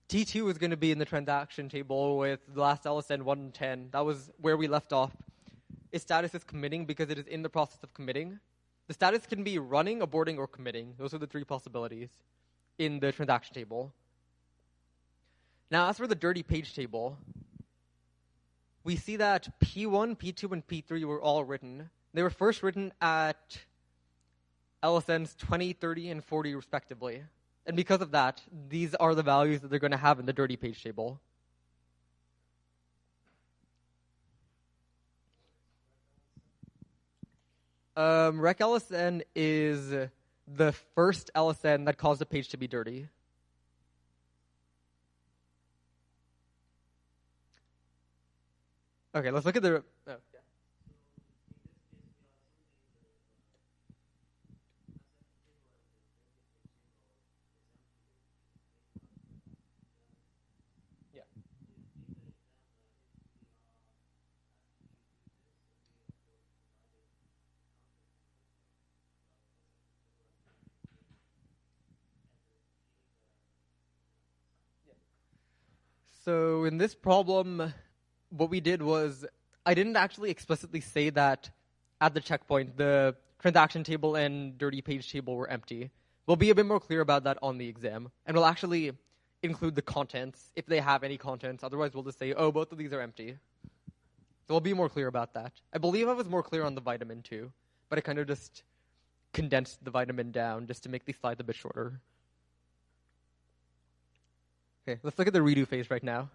T2 was going to be in the transaction table with the last LSN 110. That was where we left off. Its status is committing because it is in the process of committing. The status can be running, aborting, or committing. Those are the three possibilities in the transaction table. Now, as for the dirty page table, we see that P1, P2, and P3 were all written. They were first written at LSNs 20, 30, and 40 respectively. And because of that, these are the values that they're going to have in the dirty page table. Rec LSN is the first LSN that caused a page to be dirty. Okay, let's look at the... Oh, yeah. Yeah. So in this problem, what we did was, I didn't actually explicitly say that at the checkpoint, the transaction table and dirty page table were empty. We'll be a bit more clear about that on the exam, and we'll actually include the contents, if they have any contents. Otherwise, we'll just say, oh, both of these are empty. So we'll be more clear about that. I believe I was more clear on the vitamin too, but I kind of just condensed the vitamin down just to make these slides a bit shorter. Okay, let's look at the redo phase right now.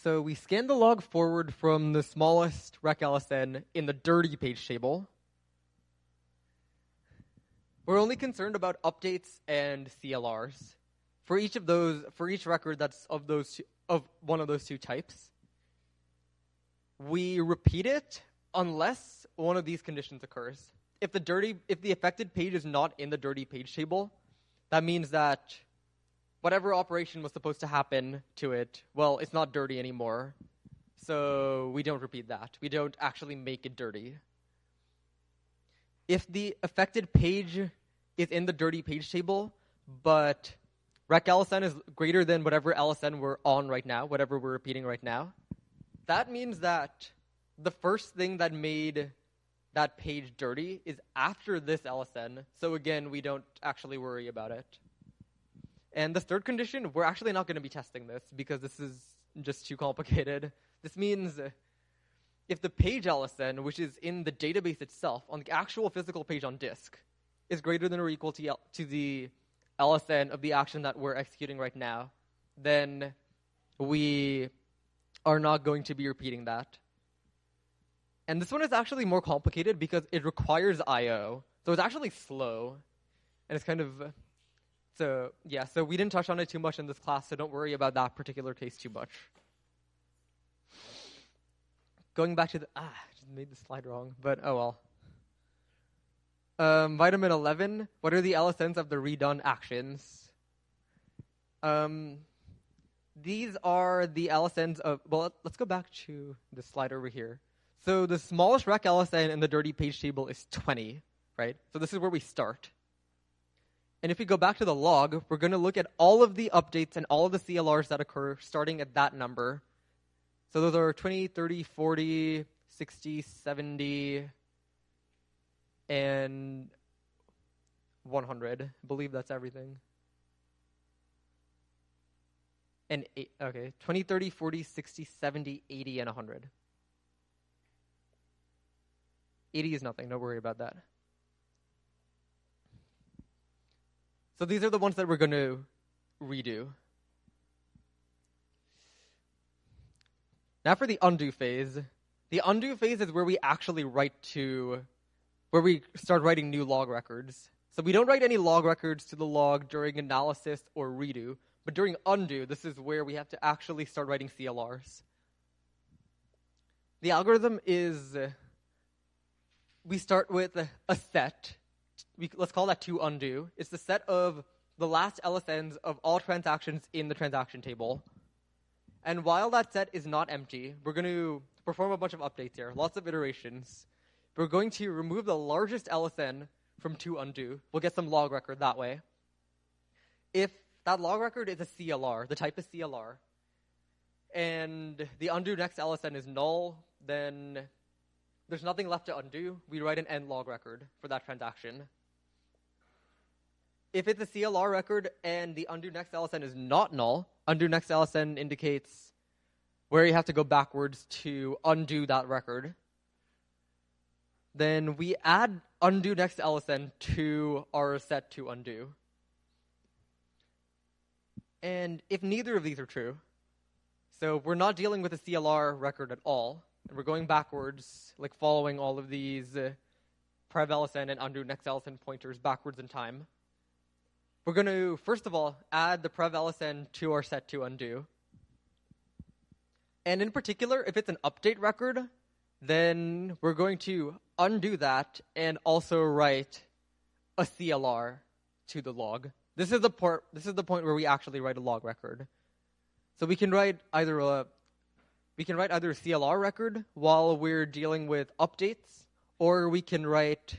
So we scan the log forward from the smallest rec LSN in the dirty page table. We're only concerned about updates and CLRs. For each record that's of one of those two types, we repeat it unless one of these conditions occurs. If the affected page is not in the dirty page table, that means that whatever operation was supposed to happen to it, well, it's not dirty anymore. So we don't repeat that. We don't actually make it dirty. If the affected page is in the dirty page table, but rec LSN is greater than whatever LSN we're on right now, whatever we're repeating right now, that means that the first thing that made that page dirty is after this LSN. So again, we don't actually worry about it. And this third condition, we're actually not going to be testing this because this is just too complicated. This means if the page LSN, which is in the database itself, on the actual physical page on disk, is greater than or equal to the LSN of the action that we're executing right now, then we are not going to be repeating that. And this one is actually more complicated because it requires I/O. So it's actually slow. And it's kind of... So we didn't touch on it too much in this class, so don't worry about that particular case too much. Going back to I just made the slide wrong, but oh well. Vitamin 11, what are the LSNs of the redone actions? These are the LSNs of, well, let's go back to the slide over here. So the smallest rec LSN in the dirty page table is 20, right? So this is where we start. And if we go back to the log, we're going to look at all of the updates and all of the CLRs that occur starting at that number. So those are 20, 30, 40, 60, 70, and 100. I believe that's everything. And 20, 30, 40, 60, 70, 80, and 100. 80 is nothing. Don't worry about that. So these are the ones that we're going to redo. Now for the undo phase. The undo phase is where we actually where we start writing new log records. So we don't write any log records to the log during analysis or redo, but during undo, this is where we have to actually start writing CLRs. The algorithm is, we start with a set. Let's call that to undo. It's the set of the last LSNs of all transactions in the transaction table. And while that set is not empty, we're going to perform a bunch of updates here, lots of iterations. We're going to remove the largest LSN from to undo. We'll get some log record that way. If that log record is a CLR, the type is CLR, and the undo next LSN is null, then there's nothing left to undo. We write an end log record for that transaction. If it's a CLR record and the undo next LSN is not null, undo next LSN indicates where you have to go backwards to undo that record. Then we add undo next LSN to our set to undo. And if neither of these are true, so we're not dealing with a CLR record at all, and we're going backwards, like following all of these prev LSN and undo next LSN pointers backwards in time. We're going to, first of all, add the prev LSN to our set to undo. And in particular, if it's an update record, then we're going to undo that and also write a CLR to the log. This is the point where we actually write a log record. So we can write either a CLR record while we're dealing with updates, or we can write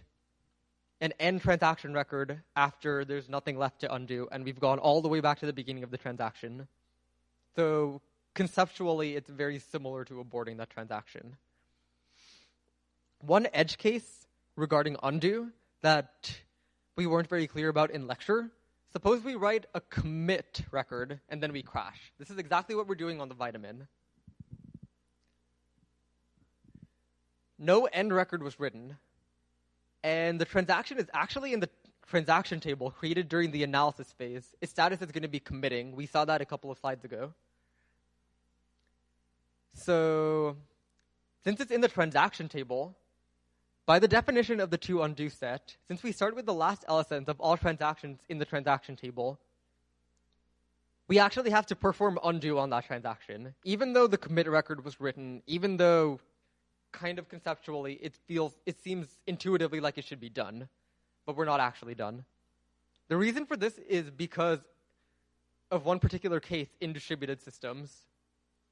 an end transaction record after there's nothing left to undo and we've gone all the way back to the beginning of the transaction. So conceptually, it's very similar to aborting that transaction. One edge case regarding undo that we weren't very clear about in lecture. Suppose we write a commit record and then we crash. This is exactly what we're doing on the vitamin. No end record was written, and the transaction is actually in the transaction table created during the analysis phase. Its status is going to be committing. We saw that a couple of slides ago. So, since it's in the transaction table, by the definition of the to undo set, since we start with the last LSNs of all transactions in the transaction table, we actually have to perform undo on that transaction. Even though the commit record was written, even though kind of conceptually it seems intuitively like it should be done, but we're not actually done. The reason for this is because of one particular case in distributed systems.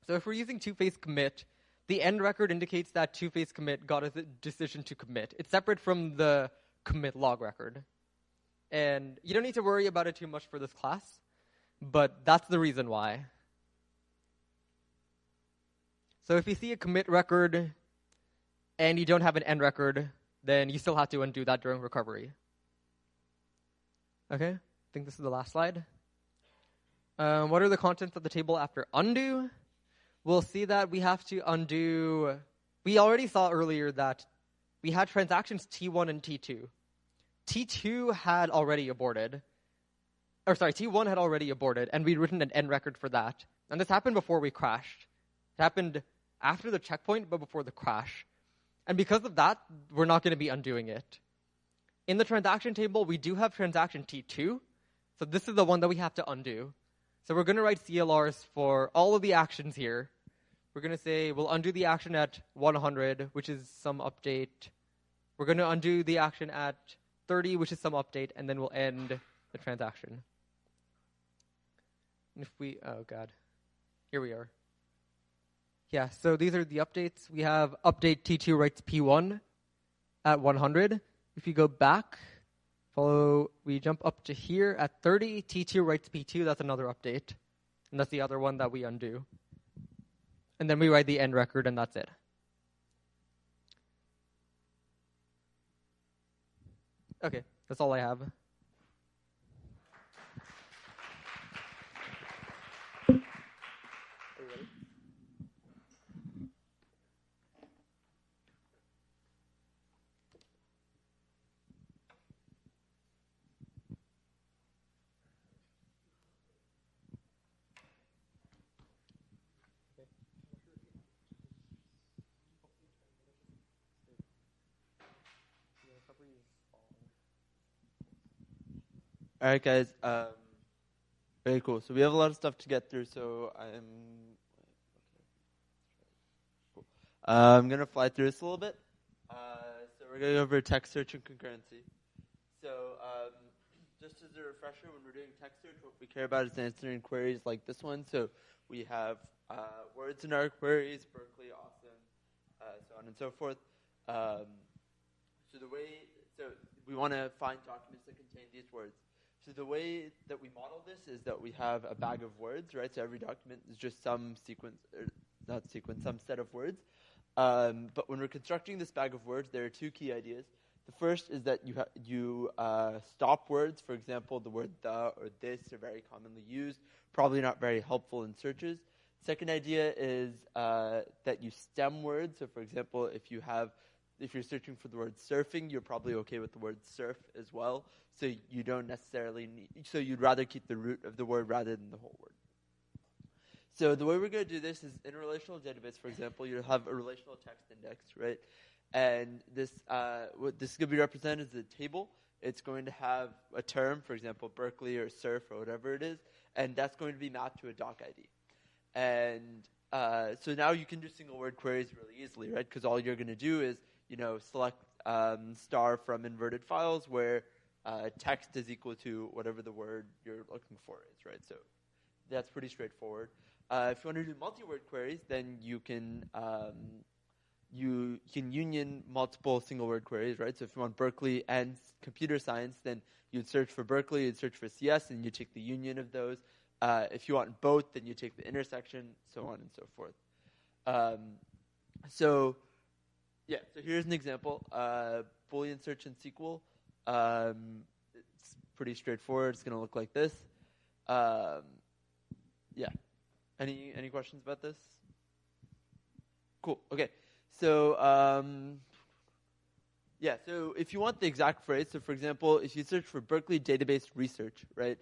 So if we're using two-phase commit, the end record indicates that two-phase commit got a decision to commit. It's separate from the commit log record. And you don't need to worry about it too much for this class, but that's the reason why. So if you see a commit record and you don't have an end record, then you still have to undo that during recovery. Okay, I think this is the last slide. What are the contents of the table after undo? We'll see that we have to undo. We already saw earlier that we had transactions T1 and T2. T2 had already aborted. T1 had already aborted, and we'd written an end record for that. And this happened before we crashed. It happened after the checkpoint, but before the crash. And because of that, we're not going to be undoing it. In the transaction table, we do have transaction T2. So this is the one that we have to undo. So we're going to write CLRs for all of the actions here. We're going to say we'll undo the action at 100, which is some update. We're going to undo the action at 30, which is some update, and then we'll end the transaction. And if we, oh God, here we are. Yeah, so these are the updates. We have update T2 writes P1 at 100. If you go back, we jump up to here at 30. T2 writes P2. That's another update. And that's the other one that we undo. And then we write the end record, and that's it. Okay, that's all I have. All right, guys. Very cool. So we have a lot of stuff to get through. So I'm going to fly through this a little bit. So we're going to go over text search and concurrency. So just as a refresher, when we're doing text search, what we care about is answering queries like this one. So we have words in our queries, Berkeley, awesome, so on and so forth. So we want to find documents that contain these words. So the way that we model this is that we have a bag of words, right? So every document is just some some set of words. But when we're constructing this bag of words, there are two key ideas. The first is that you stop words. For example, the word the or this are very commonly used, probably not very helpful in searches. Second idea is that you stem words. So for example, if you're searching for the word surfing, you're probably okay with the word surf as well. So you don't necessarily so you'd rather keep the root of the word rather than the whole word. So the way we're going to do this is in a relational database, for example, you'll have a relational text index, right? And this is going to be represented as a table. It's going to have a term, for example, Berkeley or surf or whatever it is, and that's going to be mapped to a doc ID. And so now you can do single word queries really easily, right? Because all you're going to do is select star from inverted files where text is equal to whatever the word you're looking for is, right? So that's pretty straightforward. If you want to do multi-word queries, then you can union multiple single-word queries, right? So if you want Berkeley and computer science, then you'd search for Berkeley, you'd search for CS, and you take the union of those. If you want both, then you take the intersection, so on and so forth. So here's an example. Boolean search in SQL. It's pretty straightforward. It's going to look like this. Any questions about this? Cool. Okay. So so if you want the exact phrase, so for example, if you search for Berkeley database research, right?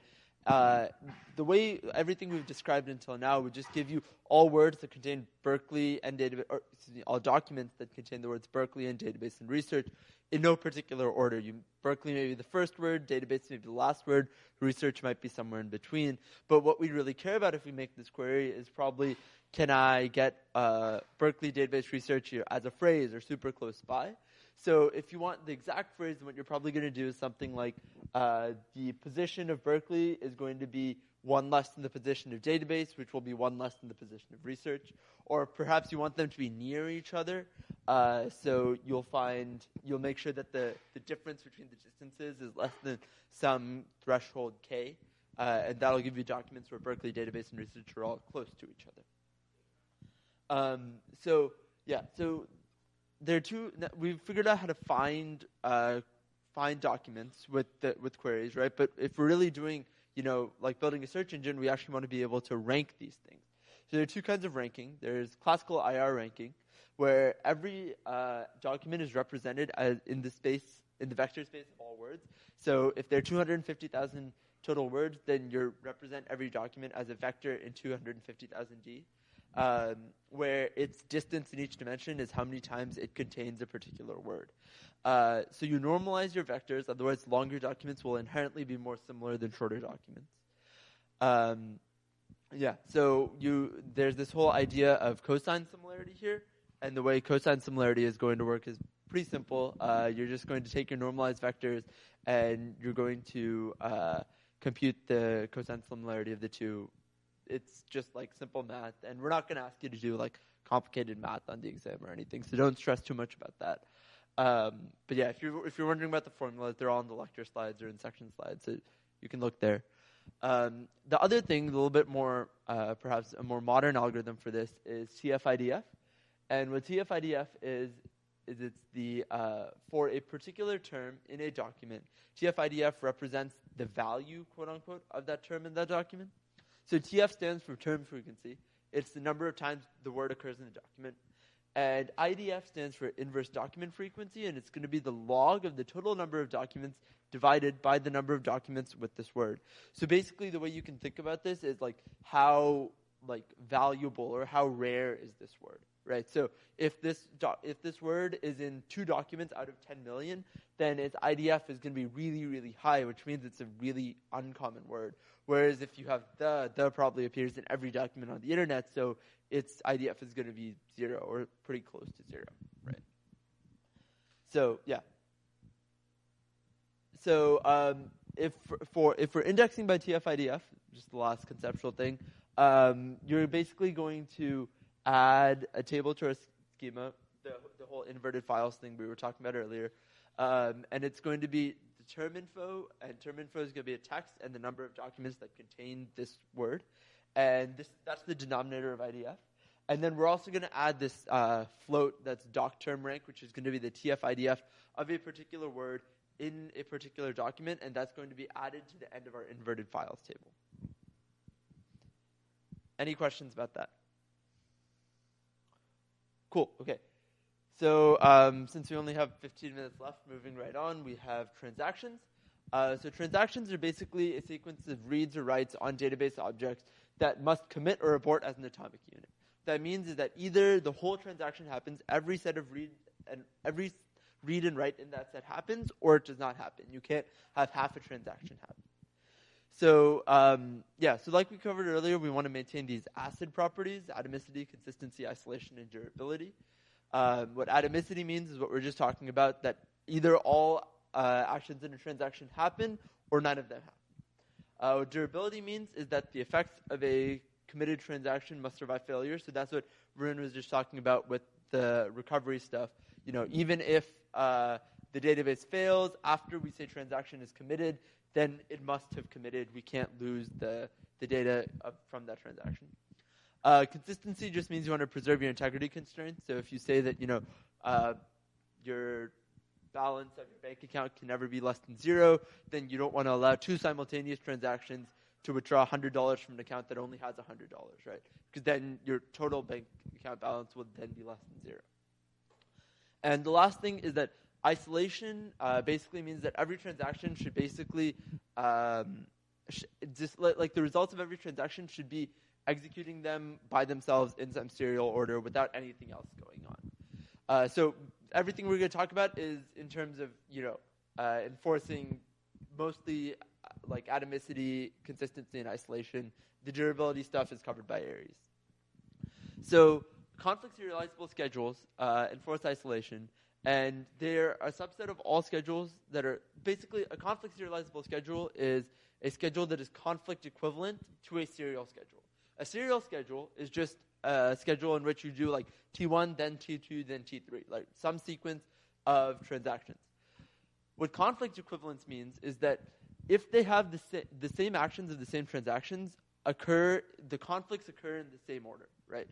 The way everything we've described until now would just give you all words that contain Berkeley and all documents that contain the words Berkeley and database and research in no particular order. Berkeley may be the first word, database may be the last word, research might be somewhere in between. But what we really care about if we make this query is probably, can I get Berkeley database research here as a phrase or super close by? So if you want the exact phrase, then what you're probably going to do is something like the position of Berkeley is going to be 1 less than the position of database, which will be 1 less than the position of research. Or perhaps you want them to be near each other. So you'll make sure that the difference between the distances is less than some threshold k. And that'll give you documents where Berkeley database and research are all close to each other. So there are two. We've figured out how to find documents with queries, right? But if we're really doing, like building a search engine, we actually want to be able to rank these things. So there are two kinds of ranking. There's classical IR ranking, where every document is represented in the vector space of all words. So if there are 250,000 total words, then you represent every document as a vector in 250,000D. Where its distance in each dimension is how many times it contains a particular word. So you normalize your vectors, otherwise longer documents will inherently be more similar than shorter documents. So there's this whole idea of cosine similarity here, and the way cosine similarity is going to work is pretty simple. You're just going to take your normalized vectors, and you're going to compute the cosine similarity of the two. It's just like simple math, and we're not going to ask you to do like complicated math on the exam or anything, so don't stress too much about that. But yeah, if you're wondering about the formulas, they're all on the lecture slides or in section slides, so you can look there. The other thing, a little bit more, perhaps a more modern algorithm for this is TF-IDF, and what TF-IDF is it's the for a particular term in a document, TF-IDF represents the value, quote unquote, of that term in that document. So TF stands for term frequency. It's the number of times the word occurs in the document. And IDF stands for inverse document frequency, and it's going to be the log of the total number of documents divided by the number of documents with this word. So basically the way you can think about this is like how valuable or how rare is this word, right? So if this word is in 2 documents out of 10 million, then its IDF is going to be really, really high, which means it's a really uncommon word. Whereas if you have the probably appears in every document on the internet, so its IDF is going to be 0 or pretty close to 0, right? So yeah. So if we're indexing by TF-IDF, just the last conceptual thing, you're basically going to add a table to our schema, the whole inverted files thing we were talking about earlier, and it's going to be the term info, and term info is going to be a text and the number of documents that contain this word, and that's the denominator of IDF. And then we're also going to add this float that's doc term rank, which is going to be the TF-IDF of a particular word in a particular document, and that's going to be added to the end of our inverted files table. Any questions about that? Cool, okay. So since we only have 15 minutes left, moving right on, we have transactions. So transactions are basically a sequence of reads or writes on database objects that must commit or abort as an atomic unit. What that means is that either the whole transaction happens, every read and write in that set happens, or it does not happen. You can't have half a transaction happen. So so like we covered earlier, we want to maintain these ACID properties: atomicity, consistency, isolation, and durability. What atomicity means is what we're just talking about, that either all actions in a transaction happen or none of them happen. What durability means is that the effects of a committed transaction must survive failure. So that's what Varun was just talking about with the recovery stuff. Even if the database fails after we say transaction is committed, then it must have committed. We can't lose the the data from that transaction. Consistency just means you want to preserve your integrity constraints. So if you say that, your balance of your bank account can never be less than 0, then you don't want to allow two simultaneous transactions to withdraw $100 from an account that only has $100, right? Because then your total bank account balance would then be less than 0. And the last thing is that isolation basically means that every transaction should basically, just like the results of every transaction should be executing them by themselves in some serial order without anything else going on. So everything we're going to talk about is in terms of, enforcing mostly like atomicity, consistency, and isolation. The durability stuff is covered by Aries. So conflict serializable schedules enforce isolation, and they're a subset of all schedules that are basically a conflict serializable schedule is a schedule that is conflict equivalent to a serial schedule. A serial schedule is just a schedule in which you do like T1, then T2, then T3, like some sequence of transactions. What conflict equivalence means is that if they have the same actions of the same transactions the conflicts occur in the same order, right?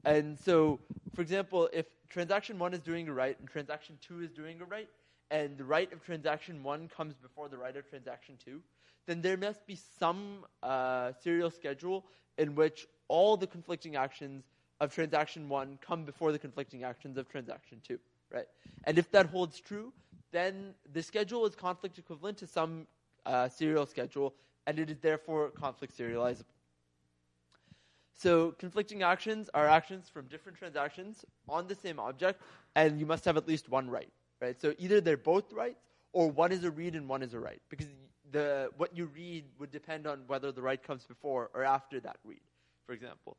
And so, for example, if transaction 1 is doing a write and transaction 2 is doing a write, and the write of transaction 1 comes before the write of transaction 2, then there must be some serial schedule in which all the conflicting actions of transaction 1 come before the conflicting actions of transaction 2, right? And if that holds true, then the schedule is conflict equivalent to some serial schedule, and it is therefore conflict serializable. So conflicting actions are actions from different transactions on the same object, and you must have at least one write, right? So either they're both writes, or one is a read and one is a write, because what you read would depend on whether the write comes before or after that read, for example.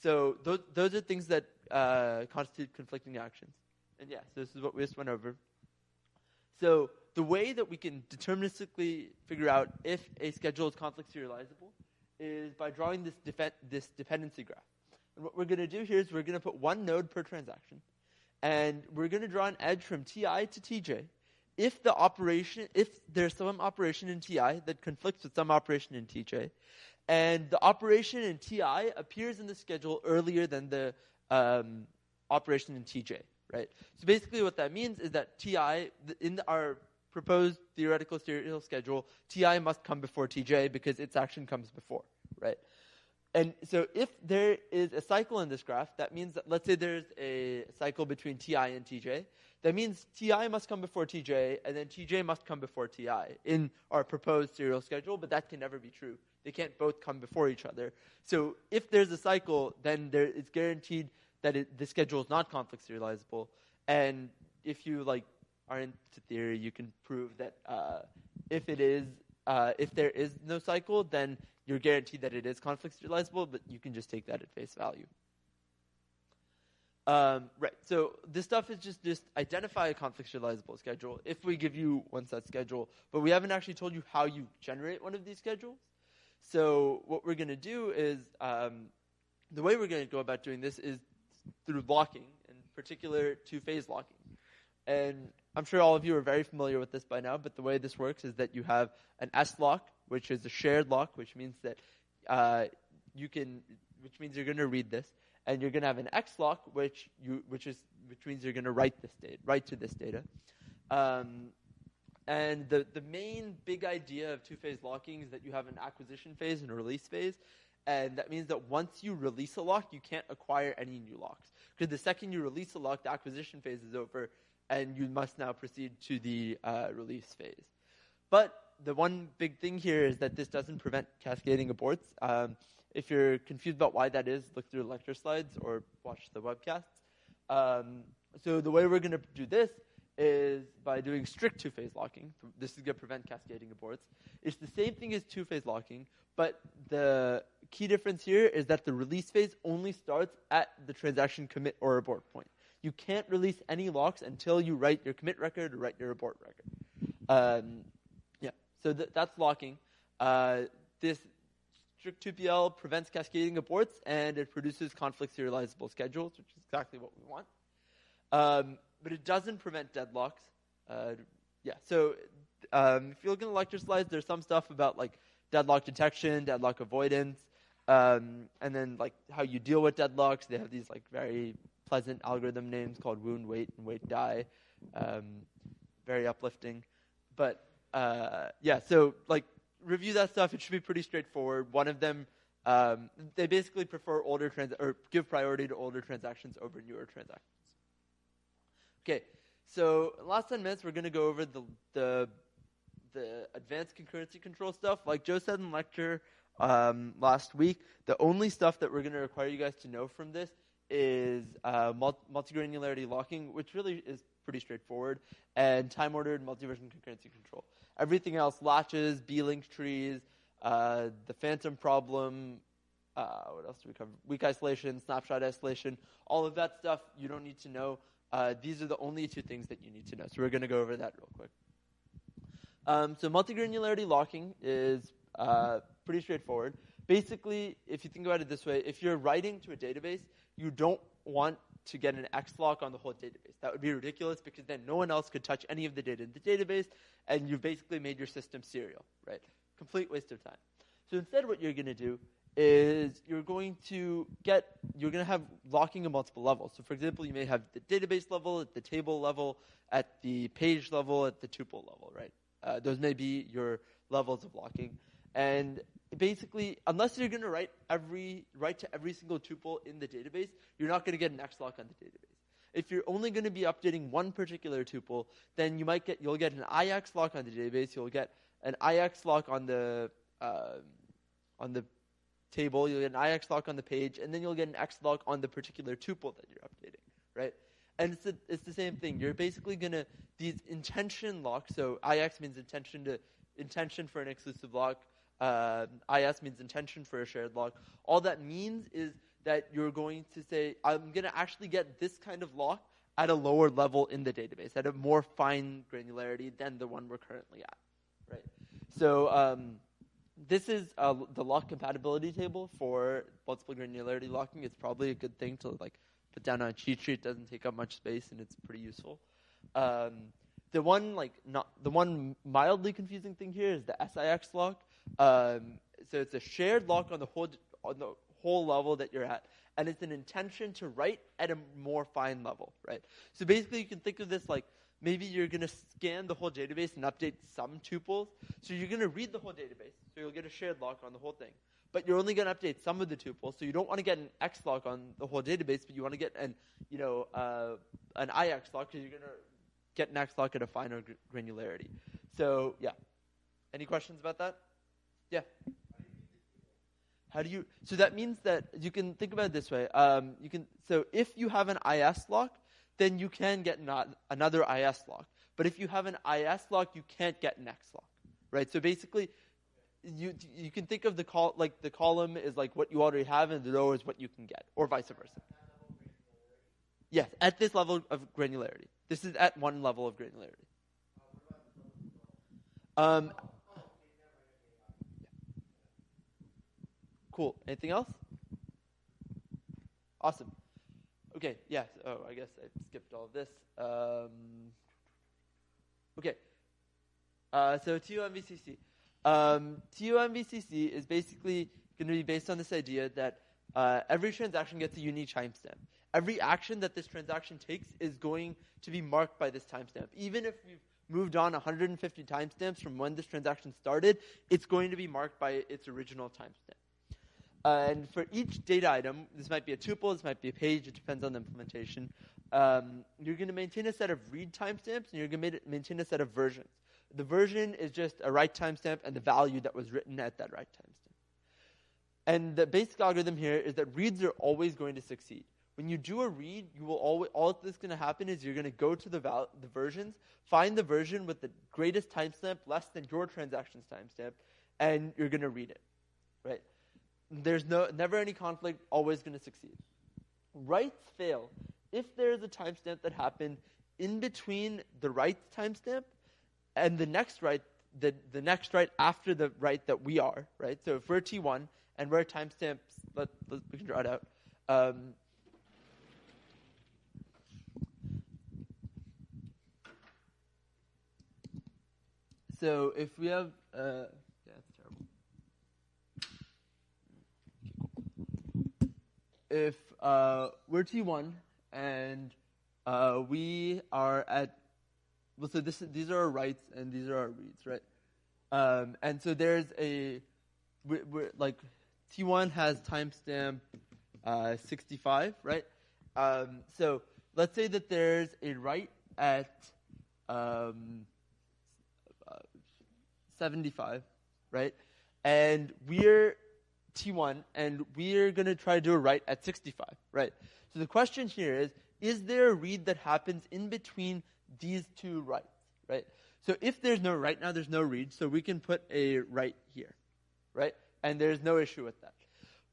So those are things that constitute conflicting actions. And yeah, so this is what we just went over. So the way that we can deterministically figure out if a schedule is conflict serializable is by drawing this dependency graph. And what we're going to do here is we're going to put one node per transaction, and we're going to draw an edge from Ti to Tj. If there's some operation in Ti that conflicts with some operation in Tj, and the operation in Ti appears in the schedule earlier than the operation in Tj, right? So basically what that means is that Ti, in our proposed theoretical serial schedule, Ti must come before Tj because its action comes before, right? And so if there is a cycle in this graph, that means that, let's say there's a cycle between Ti and Tj, that means Ti must come before Tj, and then Tj must come before Ti in our proposed serial schedule, but that can never be true. They can't both come before each other. So if there's a cycle, then it's guaranteed that the schedule is not conflict serializable. And if you are into theory, you can prove that if there is no cycle, then you're guaranteed that it is conflict serializable, but you can just take that at face value. Right, so this stuff is just identify a conflict serializable schedule if we give you one such schedule, but we haven't actually told you how you generate one of these schedules. So what we're going to do is, the way we're going to go about doing this is through locking, in particular two-phase locking. And I'm sure all of you are very familiar with this by now, but the way this works is that you have an S lock, which is a shared lock, which means that which means you're going to read this, and you're going to have an X lock, which means you're going to write to this data. And the main big idea of two-phase locking is that you have an acquisition phase and a release phase, and that means that once you release a lock, you can't acquire any new locks. Because the second you release a lock, the acquisition phase is over, and you must now proceed to the release phase. But the one big thing here is that this doesn't prevent cascading aborts. If you're confused about why that is, look through lecture slides or watch the webcasts. So the way we're going to do this is by doing strict two-phase locking. This is going to prevent cascading aborts. It's the same thing as two-phase locking, but the key difference here is that the release phase only starts at the transaction commit or abort point. You can't release any locks until you write your commit record or write your abort record. So that's locking. This strict 2PL prevents cascading aborts, and it produces conflict serializable schedules, which is exactly what we want. But it doesn't prevent deadlocks. So if you look in the lecture slides, there's some stuff about deadlock detection, deadlock avoidance, and then like how you deal with deadlocks. They have these like very pleasant algorithm names called wound, wait, and wait die. Very uplifting. But yeah, so like review that stuff. It should be pretty straightforward. One of them, they basically prefer or give priority to older transactions over newer transactions. Okay, so in the last 10 minutes, we're going to go over the advanced concurrency control stuff. Like Joe said in lecture last week, the only stuff that we're going to require you guys to know from this is multi-granularity locking, which really is pretty straightforward, and time-ordered multi-version concurrency control. Everything else, latches, B-link trees, the phantom problem, what else do we cover? Weak isolation, snapshot isolation, all of that stuff you don't need to know. These are the only two things that you need to know. So we're going to go over that real quick. So multi-granularity locking is pretty straightforward. Basically, if you think about it this way, if you're writing to a database, you don't want to get an X lock on the whole database. That would be ridiculous because then no one else could touch any of the data in the database, and you've basically made your system serial, right? Complete waste of time. So instead what you're going to do is you're going to have locking at multiple levels. So for example, you may have the database level, at the table level, at the page level, at the tuple level, right? Those may be your levels of locking. And basically, unless you're going to write to every single tuple in the database, you're not going to get an X lock on the database. If you're only going to be updating one particular tuple, then you'll get an IX lock on the database, you'll get an IX lock on the table, you'll get an IX lock on the page, and then you'll get an X lock on the particular tuple that you're updating, right? And it's the same thing. You're basically going to, these intention locks, so IX means intention for an exclusive lock, IS means intention for a shared lock. All that means is that you're going to say, I'm going to actually get this kind of lock at a lower level in the database, at a more fine granularity than the one we're currently at, right? So this is the lock compatibility table for multiple granularity locking. It's probably a good thing to like put down on a cheat sheet. It doesn't take up much space, and it's pretty useful. The one mildly confusing thing here is the SIX lock. So it's a shared lock on the whole level that you're at, and it's an intention to write at a more fine level, right? So basically, you can think of this like maybe you're going to scan the whole database and update some tuples. So you're going to read the whole database, so you'll get a shared lock on the whole thing. But you're only going to update some of the tuples, so you don't want to get an X lock on the whole database, but you want to get an IX lock because you're going to get an X lock at a finer granularity. So yeah, any questions about that? Yeah. So that means that you can think about it this way. So if you have an IS lock, then you can get another IS lock. But if you have an IS lock, you can't get an X lock, right? So basically, you can think of the column is like what you already have, and the row is what you can get, or vice versa. Yes, at this level of granularity. This is at one level of granularity. Cool. Anything else? Awesome. Okay, yeah. Oh, I guess I skipped all of this. Okay. So TOMVCC. TOMVCC is basically going to be based on this idea that every transaction gets a unique timestamp. Every action that this transaction takes is going to be marked by this timestamp. Even if we've moved on 150 timestamps from when this transaction started, it's going to be marked by its original timestamp. And for each data item, this might be a tuple, this might be a page, it depends on the implementation, you're going to maintain a set of read timestamps, and you're going to maintain a set of versions. The version is just a write timestamp and the value that was written at that write timestamp. And the basic algorithm here is that reads are always going to succeed. When you do a read, you will always, all that's going to happen is you're going to go to the versions, find the version with the greatest timestamp less than your transaction's timestamp, and you're going to read it, right? There's never any conflict, always going to succeed. Writes fail if there is a timestamp that happened in between the write timestamp and the next write, the next write after the write that we are, right? So if we're T1 and we're timestamps, we can draw it out. So if we have, yeah, it's terrible. if we're T1 and we are at, well, so these are our writes and these are our reads, right? And so there's we're like T1 has timestamp 65, right? So let's say that there's a write at 75, right? And we're T1, and we're going to try to do a write at 65, right? So the question here is there a read that happens in between these two writes, right? So if there's no write now, there's no read, so we can put a write here, right? And there's no issue with that.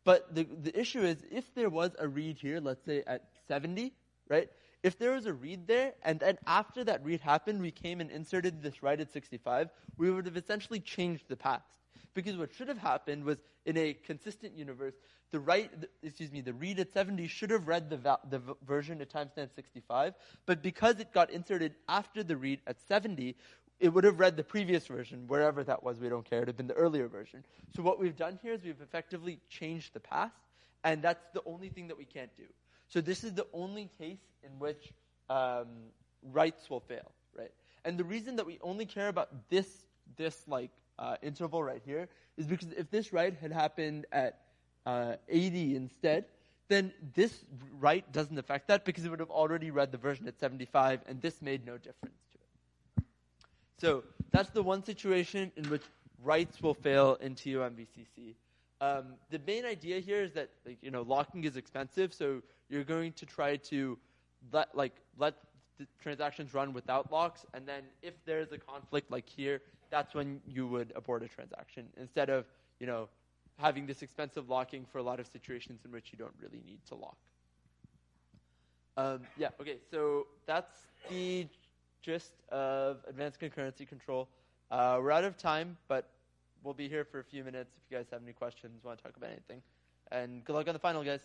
But the issue is if there was a read here, let's say at 70, right? If there was a read there, and then after that read happened, we came and inserted this write at 65, we would have essentially changed the past. Because what should have happened was, in a consistent universe, the read at 70 should have read the version at timestamp 65, but because it got inserted after the read at 70, it would have read the previous version, wherever that was, we don't care, it would have been the earlier version. So what we've done here is we've effectively changed the past, and that's the only thing that we can't do. So this is the only case in which writes will fail, right? And the reason that we only care about this interval right here is because if this write had happened at 80 instead, then this write doesn't affect that because it would have already read the version at 75, and this made no difference to it. So that's the one situation in which writes will fail in TOMVCC. The main idea here is that locking is expensive, so you're going to try to let the transactions run without locks, and then if there's a conflict like here, that's when you would abort a transaction instead of having this expensive locking for a lot of situations in which you don't really need to lock. Okay, so that's the gist of advanced concurrency control. We're out of time, but we'll be here for a few minutes if you guys have any questions, want to talk about anything. And good luck on the final, guys.